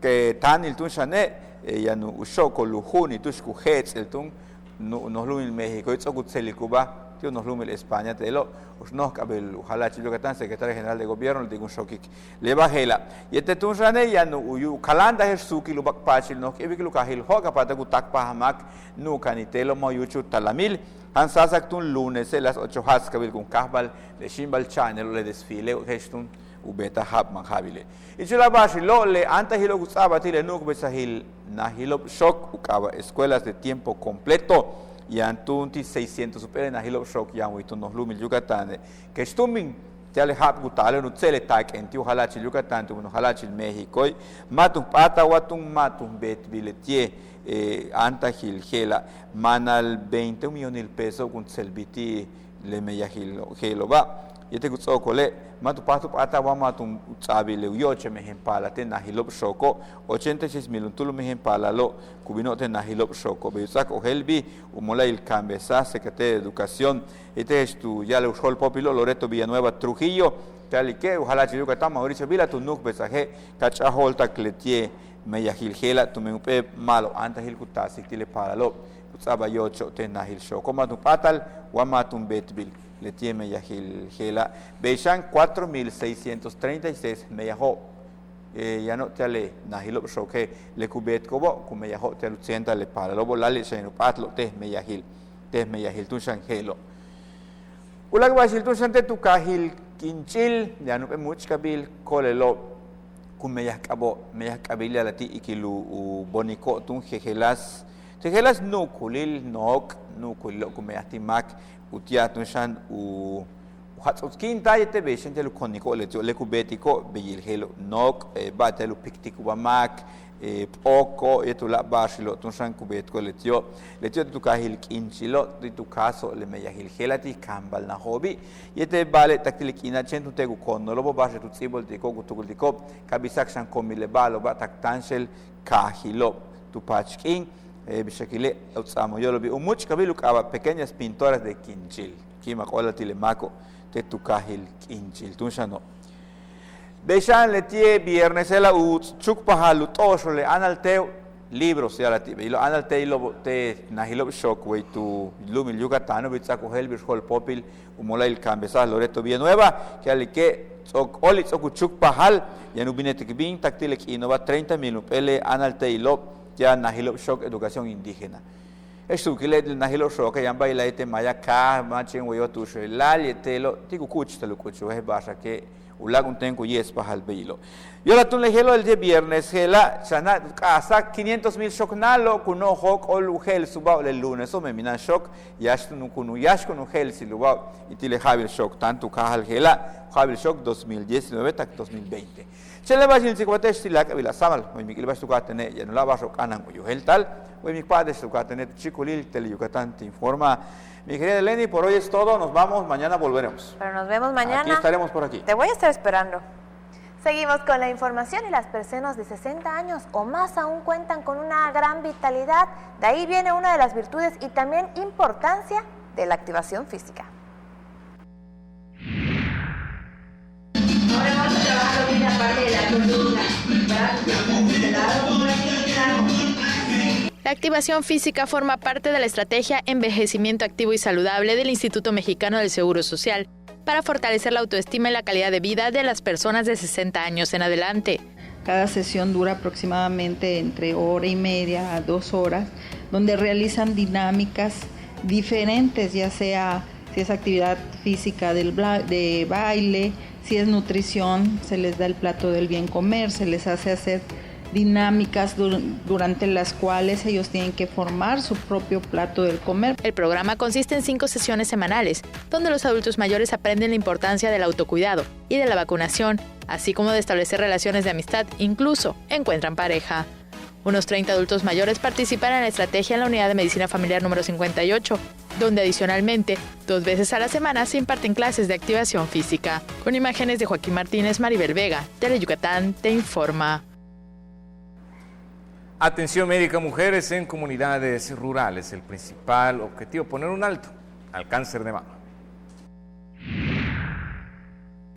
que tan il tun chane, ya no ushoko luhuni tushku hets el tun nos rumil México, it's ogut selicuba. Tío nos lumel España te lo nos cabel ojalá Chiluyucatán secretario general de gobierno le digo un shokik le bajela y este tun rane ya no uyu kalanda her suki lu bakpachil no que bikilu kahil hoga pata gutak pahamak nu kanitelo moyuchu talamil han sasak tun lunes las 8 has cabel con kahbal le shimbal channel le desfile gestun ubeta hab manhabile y chula bashilo le anta hilo gustaba tile nu besahil nahilo shok ukaba escuelas de tiempo completo y antunti 600 superen a hilo shock ya muy tonos lumil Yucatán que stumin ya le hab gutale no tele tak enti ojalá chil Yucatán tu ojalá chil México matum pata watum matum bet biletie anta hil gela manal 20 millones pesos con selbiti le meya hilo va y te gutso cole matu pata wa matum sabile yoche mehem pala te na hilop shoko 86,000 tulu mehem pala lo kubino te na hilop shoko beusak ohelbi umola il cambesa secretario de educación este es tu ya le usó popilo Loreto Villanueva Trujillo tal que ojalá Chiluyucatán Mauricio Vila tu nuk besaje cachahol takletie meya hilgela tu me malo anta hil kutasi tile pala lo kutsaba yocho te na hil shoko matu patal wa matum betbil le tiene meyahil gela beishan 4,636 meyaho ya no te le nahilo shoke le kubet kobo ku meyaho te lucienta le para lo bolale shenu patlo te meyahil tu shangelo ulag basil tu shante tu kahil kinchil ya no pe much kabil kolelo ku meyakabo meyakabil la ti ikilu boniko tun gegelas tegelas no kulil nok no kulilo ku meyatimak utiatun shan hatskin tayete beshen telu koniko le kubetiko beyil helo nok batelu piktiko bamak oko etula bashilo tun shan kubetiko letio tu kahil kinchilo tu caso le meyahil helati kambal na hobi yete bale taktilikina chentu tegu konno lobo bashe tu tsibol tiko gutukultiko kabisak shan komile balo ba taktanshel kahilo tu pachkin bishakile utsamo yolo bi umuch kabilu kaba pequeñas pintoras de quinchil kima kola tilemaco te tu kahil quinchil tunshano beshan le tie viernes ela ut chuk pahalu tosho le analteo libros ya la tibe lo analteo lo te nahilo shock way tu lumil Yucatán bitsako helbir hol popil umola il cambesa Loreto Villanueva que al que oli chuk pahal ya no binete que bin taktilek inova 30,000 pele analteo lo ya nahilo shock educación indígena esto que le nahilo shock ya baila este maya ka machen we tu shelal telo tiku kuch telo kuch we basha que ulagun tengo yes pahal beilo yo la tun lejelo el de viernes hela sana casa 500,000 shock nalo kuno hok ol ugel suba el lunes o me minan shock yash nu kunu yash kunu gel siluba y tile jabil shock tanto kahal hela jabil shock 2019 tak 2020 chele basil sikwatesh tilak bila samal we mikil bash tukatene ya no la basho kanan yo hel tal we mi padre tukatene chikulil Teleyucatán te informa. Mi querida Lenny, por hoy es todo, nos vamos, mañana volveremos. Pero nos vemos mañana. Aquí estaremos por aquí. Te voy a estar esperando. Seguimos con la información y las personas de 60 años o más aún cuentan con una gran vitalidad. De ahí viene una de las virtudes y también importancia de la activación física. Ahora vamos a trabajar lo que es la parte de la La activación física forma parte de la estrategia Envejecimiento Activo y Saludable del Instituto Mexicano del Seguro Social para fortalecer la autoestima y la calidad de vida de las personas de 60 años en adelante. Cada sesión dura aproximadamente entre hora y media a 2 horas, donde realizan dinámicas diferentes, ya sea si es actividad física de baile, si es nutrición, se les da el plato del bien comer, se les hace hacer dinámicas durante las cuales ellos tienen que formar su propio plato del comer. El programa consiste en 5 sesiones semanales, donde los adultos mayores aprenden la importancia del autocuidado y de la vacunación, así como de establecer relaciones de amistad, incluso encuentran pareja. Unos 30 adultos mayores participan en la estrategia en la Unidad de Medicina Familiar número 58, donde adicionalmente 2 veces a la semana se imparten clases de activación física. Con imágenes de Joaquín Martínez, Maribel Vega, Teleyucatán te informa. Atención médica a mujeres en comunidades rurales. El principal objetivo, poner un alto al cáncer de mama.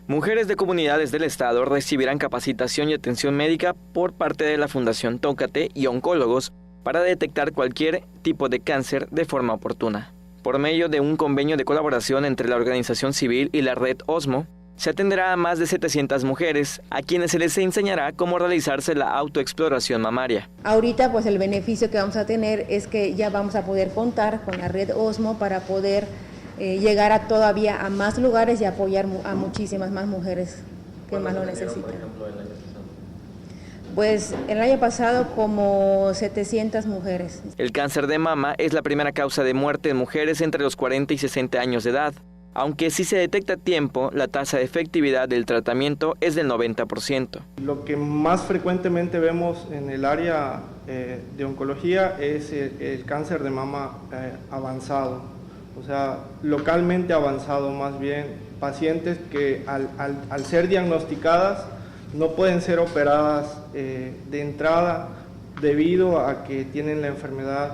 Mujeres de comunidades del estado recibirán capacitación y atención médica por parte de la Fundación Tócate y oncólogos para detectar cualquier tipo de cáncer de forma oportuna. Por medio de un convenio de colaboración entre la organización civil y la red OSMO, se atenderá a más de 700 mujeres, a quienes se les enseñará cómo realizarse la autoexploración mamaria. Ahorita pues el beneficio que vamos a tener es que ya vamos a poder contar con la red OSMO para poder llegar todavía a más lugares y apoyar a muchísimas más mujeres que más lo necesitan. Pues el año pasado como 700 mujeres. El cáncer de mama es la primera causa de muerte en mujeres entre los 40 y 60 años de edad. Aunque si se detecta a tiempo, la tasa de efectividad del tratamiento es del 90%. Lo que más frecuentemente vemos en el área de oncología es el cáncer de mama avanzado, o sea, localmente avanzado más bien, pacientes que al ser diagnosticadas no pueden ser operadas de entrada debido a que tienen la enfermedad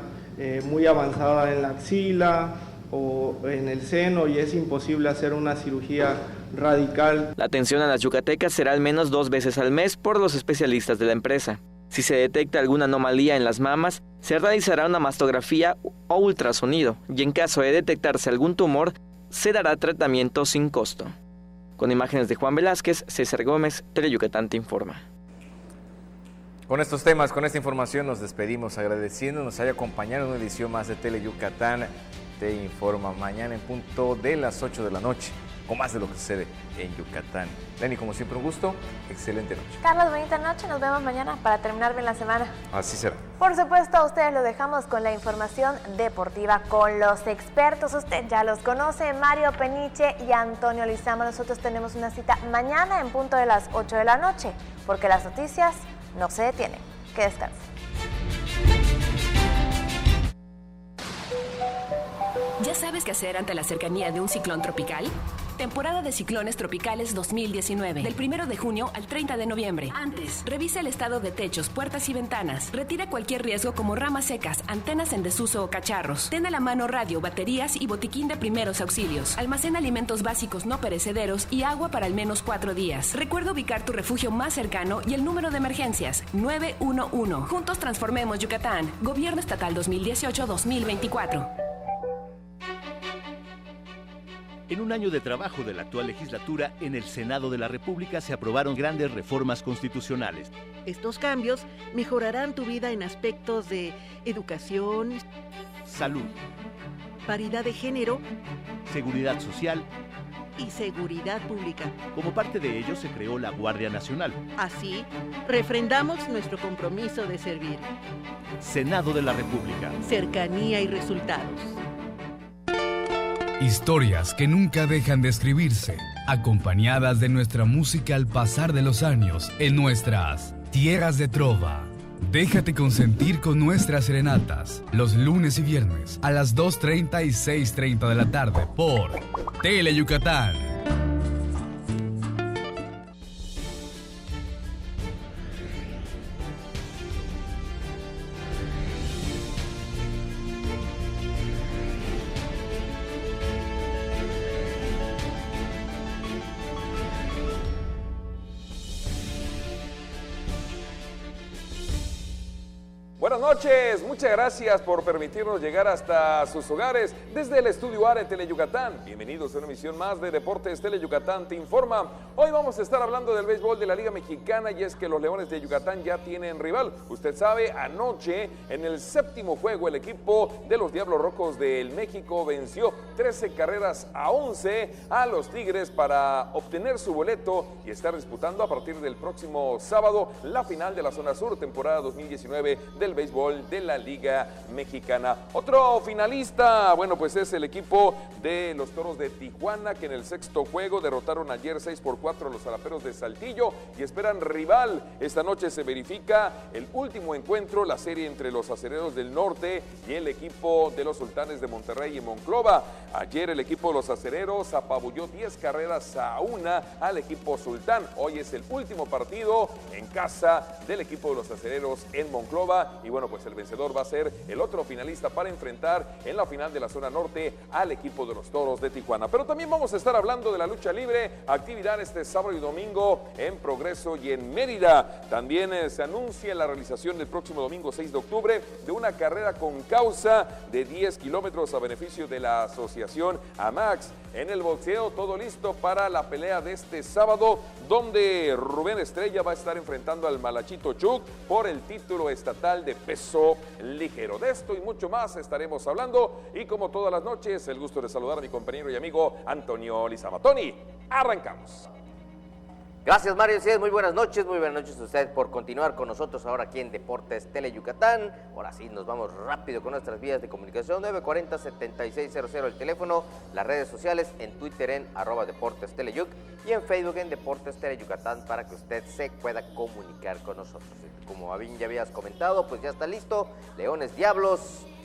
muy avanzada en la axila o en el seno y es imposible hacer una cirugía radical. La atención a las yucatecas será al menos 2 veces al mes por los especialistas de la empresa. Si se detecta alguna anomalía en las mamas, se realizará una mastografía o ultrasonido y en caso de detectarse algún tumor, se dará tratamiento sin costo. Con imágenes de Juan Velázquez, César Gómez, Teleyucatán te informa. Con estos temas, con esta información nos despedimos agradeciendo nos haya acompañado en una edición más de Teleyucatán te informa. Mañana en punto de las 8 de la noche con más de lo que sucede en Yucatán. Lenny, como siempre, un gusto. Excelente noche. Carlos, bonita noche. Nos vemos mañana para terminar bien la semana. Así será. Por supuesto, a ustedes lo dejamos con la información deportiva, con los expertos. Usted ya los conoce, Mario Peniche y Antonio Lizama. Nosotros tenemos una cita mañana en punto de las 8 de la noche, porque las noticias no se detienen. Que descansen. ¿Ya sabes qué hacer ante la cercanía de un ciclón tropical? Temporada de ciclones tropicales 2019, del 1 de junio al 30 de noviembre. Antes, revisa el estado de techos, puertas y ventanas. Retira cualquier riesgo como ramas secas, antenas en desuso o cacharros. Ten a la mano radio, baterías y botiquín de primeros auxilios. Almacena alimentos básicos no perecederos y agua para al menos 4 días. Recuerda ubicar tu refugio más cercano y el número de emergencias, 911. Juntos transformemos Yucatán. Gobierno Estatal 2018-2024. En un año de trabajo de la actual legislatura, en el Senado de la República se aprobaron grandes reformas constitucionales. Estos cambios mejorarán tu vida en aspectos de educación, salud, paridad de género, seguridad social y seguridad pública. Como parte de ello se creó la Guardia Nacional. Así, refrendamos nuestro compromiso de servir. Senado de la República. Cercanía y resultados. Historias que nunca dejan de escribirse, acompañadas de nuestra música al pasar de los años en nuestras tierras de trova. Déjate consentir con nuestras serenatas, los lunes y viernes a las 2:30 y 6:30 de la tarde por Teleyucatán. Buenas noches, muchas gracias por permitirnos llegar hasta sus hogares desde el Estudio A de Teleyucatán. Bienvenidos a una emisión más de Deportes Teleyucatán Te Informa. Hoy vamos a estar hablando del béisbol de la Liga Mexicana y es que los Leones de Yucatán ya tienen rival. Usted sabe, anoche en el séptimo juego el equipo de los Diablos Rojos del México venció 13 carreras a 11 a los Tigres para obtener su boleto y estar disputando a partir del próximo sábado la final de la Zona Sur, temporada 2019 del béisbol de la Liga Mexicana. Otro finalista, bueno, pues es el equipo de los Toros de Tijuana, que en el sexto juego derrotaron ayer 6-4 a los Zaraperos de Saltillo y esperan rival. Esta noche se verifica el último encuentro, la serie entre los Acereros del Norte y el equipo de los Sultanes de Monterrey y Monclova. Ayer el equipo de los Acereros apabulló 10 carreras a 1 al equipo Sultán. Hoy es el último partido en casa del equipo de los Acereros en Monclova. Y bueno, pues el vencedor va a ser el otro finalista para enfrentar en la final de la zona norte al equipo de los Toros de Tijuana. Pero también vamos a estar hablando de la lucha libre, actividad este sábado y domingo en Progreso y en Mérida. También se anuncia la realización el próximo domingo 6 de octubre de una carrera con causa de 10 kilómetros a beneficio de la asociación AMAX. En el boxeo, todo listo para la pelea de este sábado, donde Rubén Estrella va a estar enfrentando al Malachito Chuk por el título estatal de peso ligero. De esto y mucho más estaremos hablando, y como todas las noches, el gusto de saludar a mi compañero y amigo Antonio Lizama. Tony, arrancamos. Gracias, Mario. Sí, muy buenas noches a usted por continuar con nosotros ahora aquí en Deportes Teleyucatán. Ahora sí, nos vamos rápido con nuestras vías de comunicación, 940-7600 el teléfono, las redes sociales, en Twitter en @Deportes Teleyuc y en Facebook en Deportes Teleyucatán para que usted se pueda comunicar con nosotros. Como bien ya habías comentado, pues ya está listo, Leones Diablos,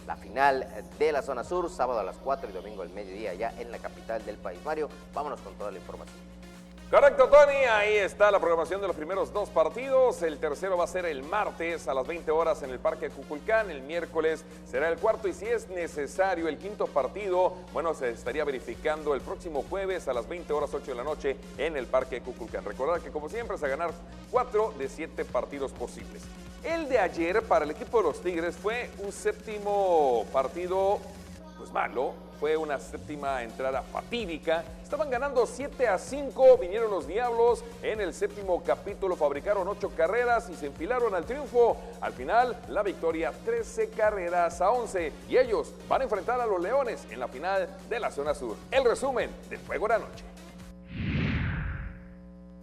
la final de la zona sur, sábado a las 4 y domingo al mediodía ya en la capital del país. Mario, vámonos con toda la información. Correcto, Tony, ahí está la programación de los primeros dos partidos. El tercero va a ser el martes a las 20 horas en el Parque Cuculcán. El miércoles será el cuarto y si es necesario el quinto partido, bueno, se estaría verificando el próximo jueves a las 20 horas 8 de la noche en el Parque Cuculcán. Recordar que como siempre es a ganar 4 de 7 partidos posibles. El de ayer para el equipo de los Tigres fue un séptimo partido pues malo. Fue una séptima entrada fatídica. Estaban ganando 7-5, vinieron los Diablos. En el séptimo capítulo fabricaron 8 carreras y se enfilaron al triunfo. Al final, la victoria 13 carreras a 11. Y ellos van a enfrentar a los Leones en la final de la zona sur. El resumen del juego de la noche.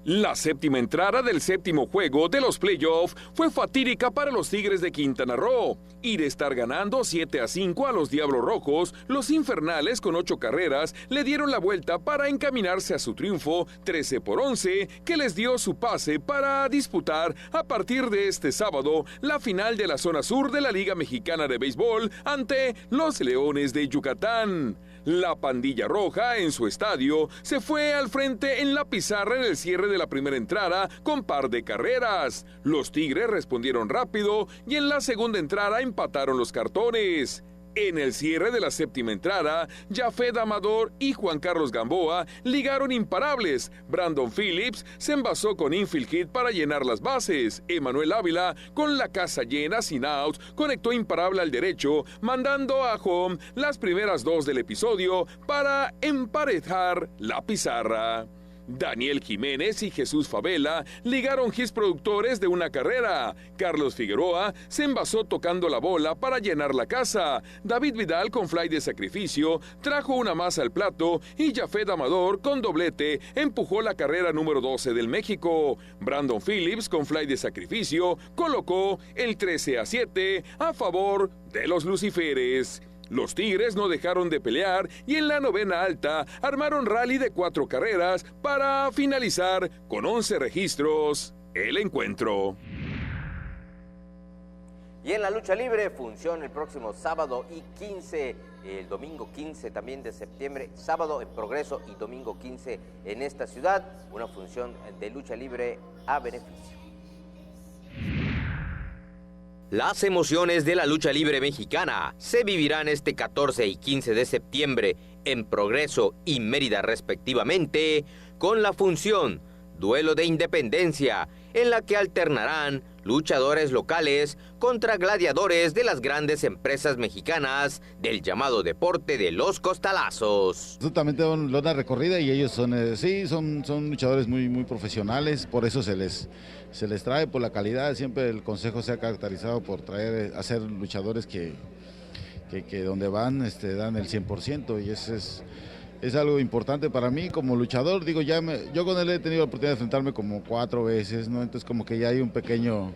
La séptima entrada del séptimo juego de los playoffs fue fatídica para los Tigres de Quintana Roo. Y de estar ganando 7-5 a los Diablos Rojos, los infernales con 8 carreras le dieron la vuelta para encaminarse a su triunfo 13-11, que les dio su pase para disputar a partir de este sábado la final de la zona sur de la Liga Mexicana de Béisbol ante los Leones de Yucatán. La pandilla roja en su estadio se fue al frente en la pizarra en el cierre de la primera entrada con par de carreras. Los Tigres respondieron rápido y en la segunda entrada empataron los cartones. En el cierre de la séptima entrada, Jafet Amador y Juan Carlos Gamboa ligaron imparables. Brandon Phillips se envasó con infield hit para llenar las bases. Emanuel Ávila, con la casa llena sin outs, conectó imparable al derecho, mandando a home las primeras 2 del episodio para emparejar la pizarra. Daniel Jiménez y Jesús Favela ligaron hits productores de una carrera. Carlos Figueroa se envasó tocando la bola para llenar la casa. David Vidal con fly de sacrificio trajo una más al plato y Jafet Amador con doblete empujó la carrera número 12 del México. Brandon Phillips con fly de sacrificio colocó el 13-7 a favor de los Luciferes. Los Tigres no dejaron de pelear y en la novena alta armaron rally de 4 carreras para finalizar con 11 registros el encuentro. Y en la lucha libre, función el próximo sábado y 15, el domingo 15 también de septiembre, sábado en Progreso y domingo 15 en esta ciudad, una función de lucha libre a beneficio. Las emociones de la lucha libre mexicana se vivirán este 14 y 15 de septiembre en Progreso y Mérida respectivamente, con la función Duelo de Independencia en la que alternarán luchadores locales contra gladiadores de las grandes empresas mexicanas del llamado deporte de los costalazos. Absolutamente una recorrida y ellos son luchadores muy profesionales, por eso se les trae por la calidad. Siempre el consejo se ha caracterizado por hacer luchadores que donde van dan el 100%, y eso es algo importante para mí como luchador. Digo, yo con él he tenido la oportunidad de enfrentarme como 4 veces, ¿no? Entonces como que ya hay un pequeño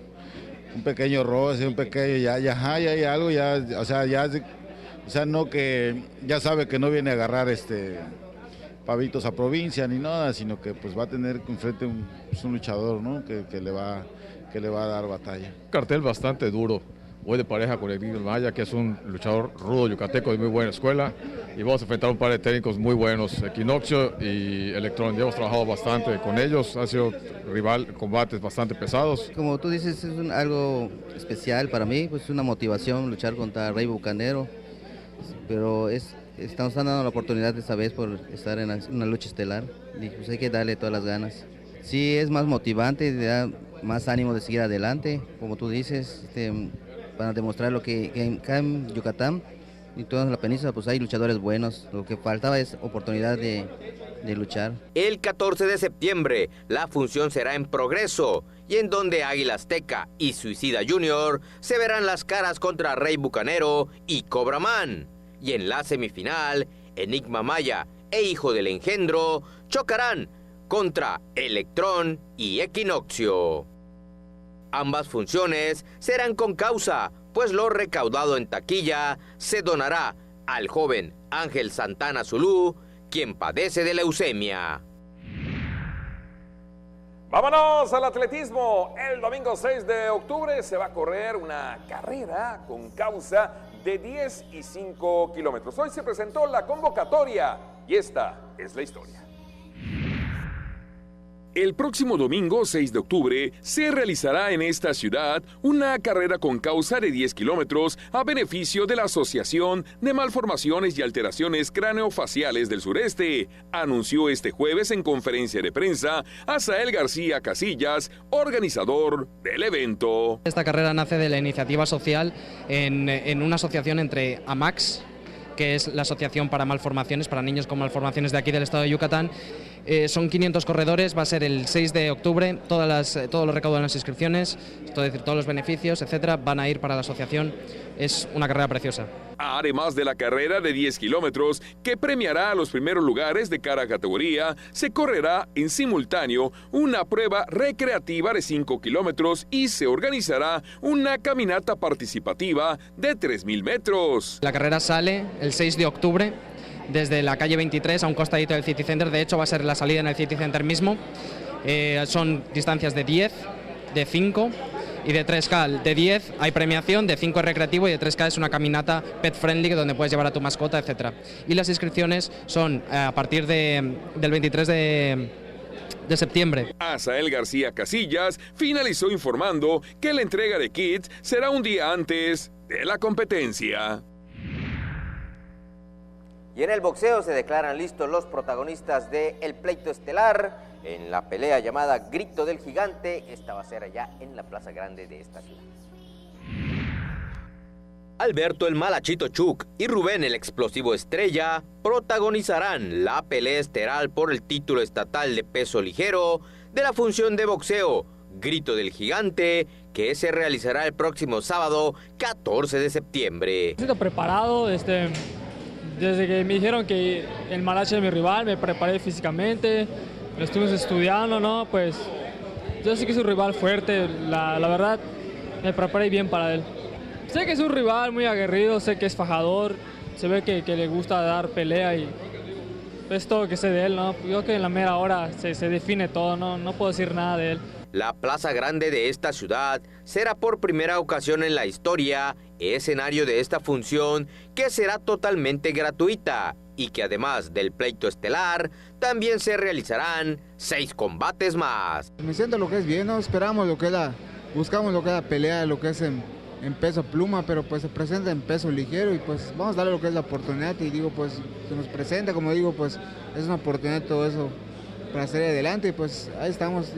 roce, ya hay algo, no que ya sabe que no viene a agarrar pavitos a provincia ni nada, sino que pues va a tener enfrente un luchador, ¿no? que le va a dar batalla. Cartel bastante duro. Voy de pareja con el Gringo Maya, que es un luchador rudo yucateco de muy buena escuela, y vamos a enfrentar un par de técnicos muy buenos, Equinoccio y Electrón. Ya hemos trabajado bastante con ellos, han sido combates bastante pesados. Como tú dices, es algo especial para mí, pues es una motivación luchar contra Rey Bucanero, pero estamos dando la oportunidad esta vez por estar en una lucha estelar, y pues hay que darle todas las ganas. Sí, es más motivante, da más ánimo de seguir adelante, como tú dices, para demostrar lo que acá en Yucatán y toda la península pues hay luchadores buenos. Lo que faltaba es oportunidad de luchar. El 14 de septiembre la función será en Progreso, y en donde Águila Azteca y Suicida Junior se verán las caras contra Rey Bucanero y Cobra Man. Y en la semifinal, Enigma Maya e Hijo del Engendro chocarán contra Electrón y Equinoccio. Ambas funciones serán con causa, pues lo recaudado en taquilla se donará al joven Ángel Santana Zulú, quien padece de leucemia. Vámonos al atletismo. El domingo 6 de octubre se va a correr una carrera con causa de 10 y 5 kilómetros. Hoy se presentó la convocatoria y esta es la historia. El próximo domingo 6 de octubre se realizará en esta ciudad una carrera con causa de 10 kilómetros a beneficio de la Asociación de Malformaciones y Alteraciones Craneofaciales del Sureste, anunció este jueves en conferencia de prensa Asael García Casillas, organizador del evento. Esta carrera nace de la iniciativa social en una asociación entre AMAX, que es la Asociación para Malformaciones, para niños con malformaciones de aquí del estado de Yucatán. Son 500 corredores, va a ser el 6 de octubre, todo lo recaudado en las inscripciones, es decir, todos los beneficios, etcétera, van a ir para la asociación. Es una carrera preciosa. Además de la carrera de 10 kilómetros, que premiará a los primeros lugares de cada categoría, se correrá en simultáneo una prueba recreativa de 5 kilómetros y se organizará una caminata participativa de 3.000 metros. La carrera sale el 6 de octubre desde la calle 23 a un costadito del City Center. De hecho, va a ser la salida en el City Center mismo. Son distancias de 10, de 5 y de 3K. De 10 hay premiación, de 5 es recreativo y de 3K es una caminata pet friendly donde puedes llevar a tu mascota, etc. Y las inscripciones son a partir del 23 de septiembre. Asael García Casillas finalizó informando que la entrega de kits será un día antes de la competencia. Y en el boxeo se declaran listos los protagonistas del pleito estelar en la pelea llamada Grito del Gigante. Esta va a ser allá en la Plaza Grande de esta ciudad. Alberto el Malachito Chuck y Rubén el Explosivo Estrella protagonizarán la pelea estelar por el título estatal de peso ligero de la función de boxeo Grito del Gigante, que se realizará el próximo sábado 14 de septiembre. Estoy preparado, desde que me dijeron que el Malache es mi rival, me preparé físicamente, lo estuvimos estudiando, ¿no? Pues yo sé que es un rival fuerte, la verdad me preparé bien para él. Sé que es un rival muy aguerrido, sé que es fajador, se ve que le gusta dar pelea y es todo que sé de él, ¿no? Yo creo que en la mera hora se define todo, no puedo decir nada de él. La Plaza Grande de esta ciudad será por primera ocasión en la historia escenario de esta función, que será totalmente gratuita y que además del pleito estelar también se realizarán 6 combates más. Me siento lo que es bien, ¿no? Esperamos lo que es buscamos lo que es la pelea, lo que es en peso pluma, pero pues se presenta en peso ligero y pues vamos a darle lo que es la oportunidad y digo pues se nos presenta, como digo, pues es una oportunidad todo eso para salir adelante, pues ahí estamos,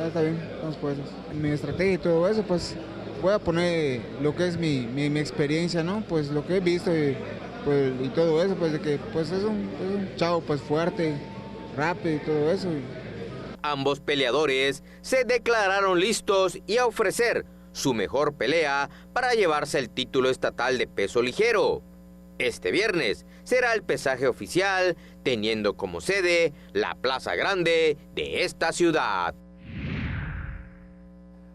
está bien, estamos puestos. Mi estrategia y todo eso, pues voy a poner lo que es mi experiencia, ¿no? Pues lo que he visto y todo eso, pues de que pues es un chavo pues fuerte, rápido y todo eso. Ambos peleadores se declararon listos y a ofrecer su mejor pelea para llevarse el título estatal de peso ligero. Este viernes será el pesaje oficial, teniendo como sede la Plaza Grande de esta ciudad.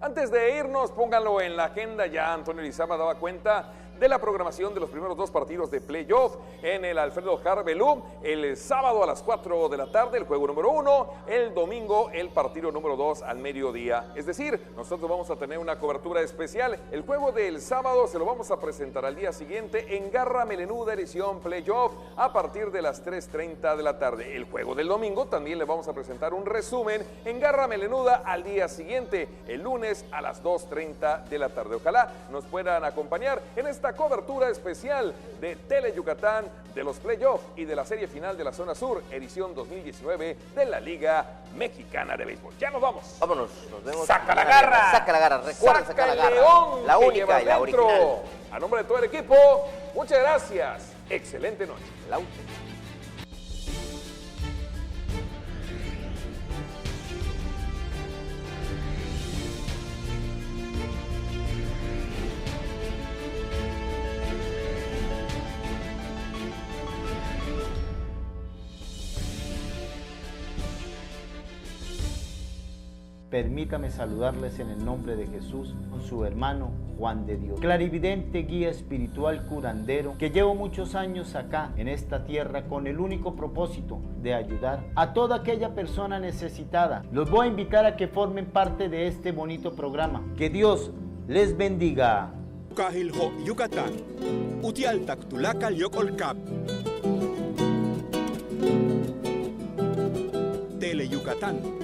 Antes de irnos, pónganlo en la agenda, ya Antonio Lizama daba cuenta de la programación de los primeros 2 partidos de playoff en el Alfredo Harvelú. El sábado a las 4 de la tarde, el juego número 1, el domingo el partido número 2 al mediodía. Es decir, nosotros vamos a tener una cobertura especial. El juego del sábado se lo vamos a presentar al día siguiente en Garra Melenuda edición playoff a partir de las 3:30 de la tarde. El juego del domingo también le vamos a presentar un resumen en Garra Melenuda al día siguiente, el lunes a las 2:30 de la tarde. Ojalá nos puedan acompañar en esta cobertura especial de Tele Yucatán, de los playoffs y de la serie final de la Zona Sur, edición 2019 de la Liga Mexicana de Béisbol. Ya nos vamos. Vámonos, nos vemos. ¡Saca la garra! ¡Saca la garra! Recuerden sacar la garra. León, la única y la dentro. original. A nombre de todo el equipo, muchas gracias. Excelente noche. La última. Permítame saludarles en el nombre de Jesús, su hermano Juan de Dios, clarividente, guía espiritual, curandero, que llevo muchos años acá en esta tierra con el único propósito de ayudar a toda aquella persona necesitada. Los voy a invitar a que formen parte de este bonito programa. Que Dios les bendiga. Cajiljo Yucatán, Utialtac Tulacal Yocolcap. Tele Yucatán.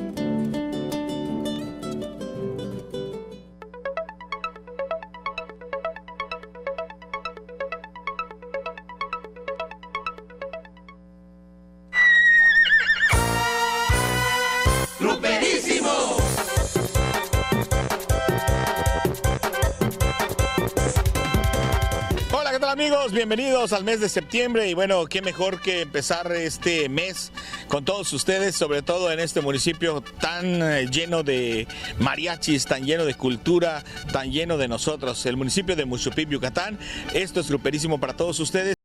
Amigos, bienvenidos al mes de septiembre y bueno, qué mejor que empezar este mes con todos ustedes, sobre todo en este municipio tan lleno de mariachis, tan lleno de cultura, tan lleno de nosotros, el municipio de Muxupip, Yucatán. Esto es Gruperísimo para todos ustedes.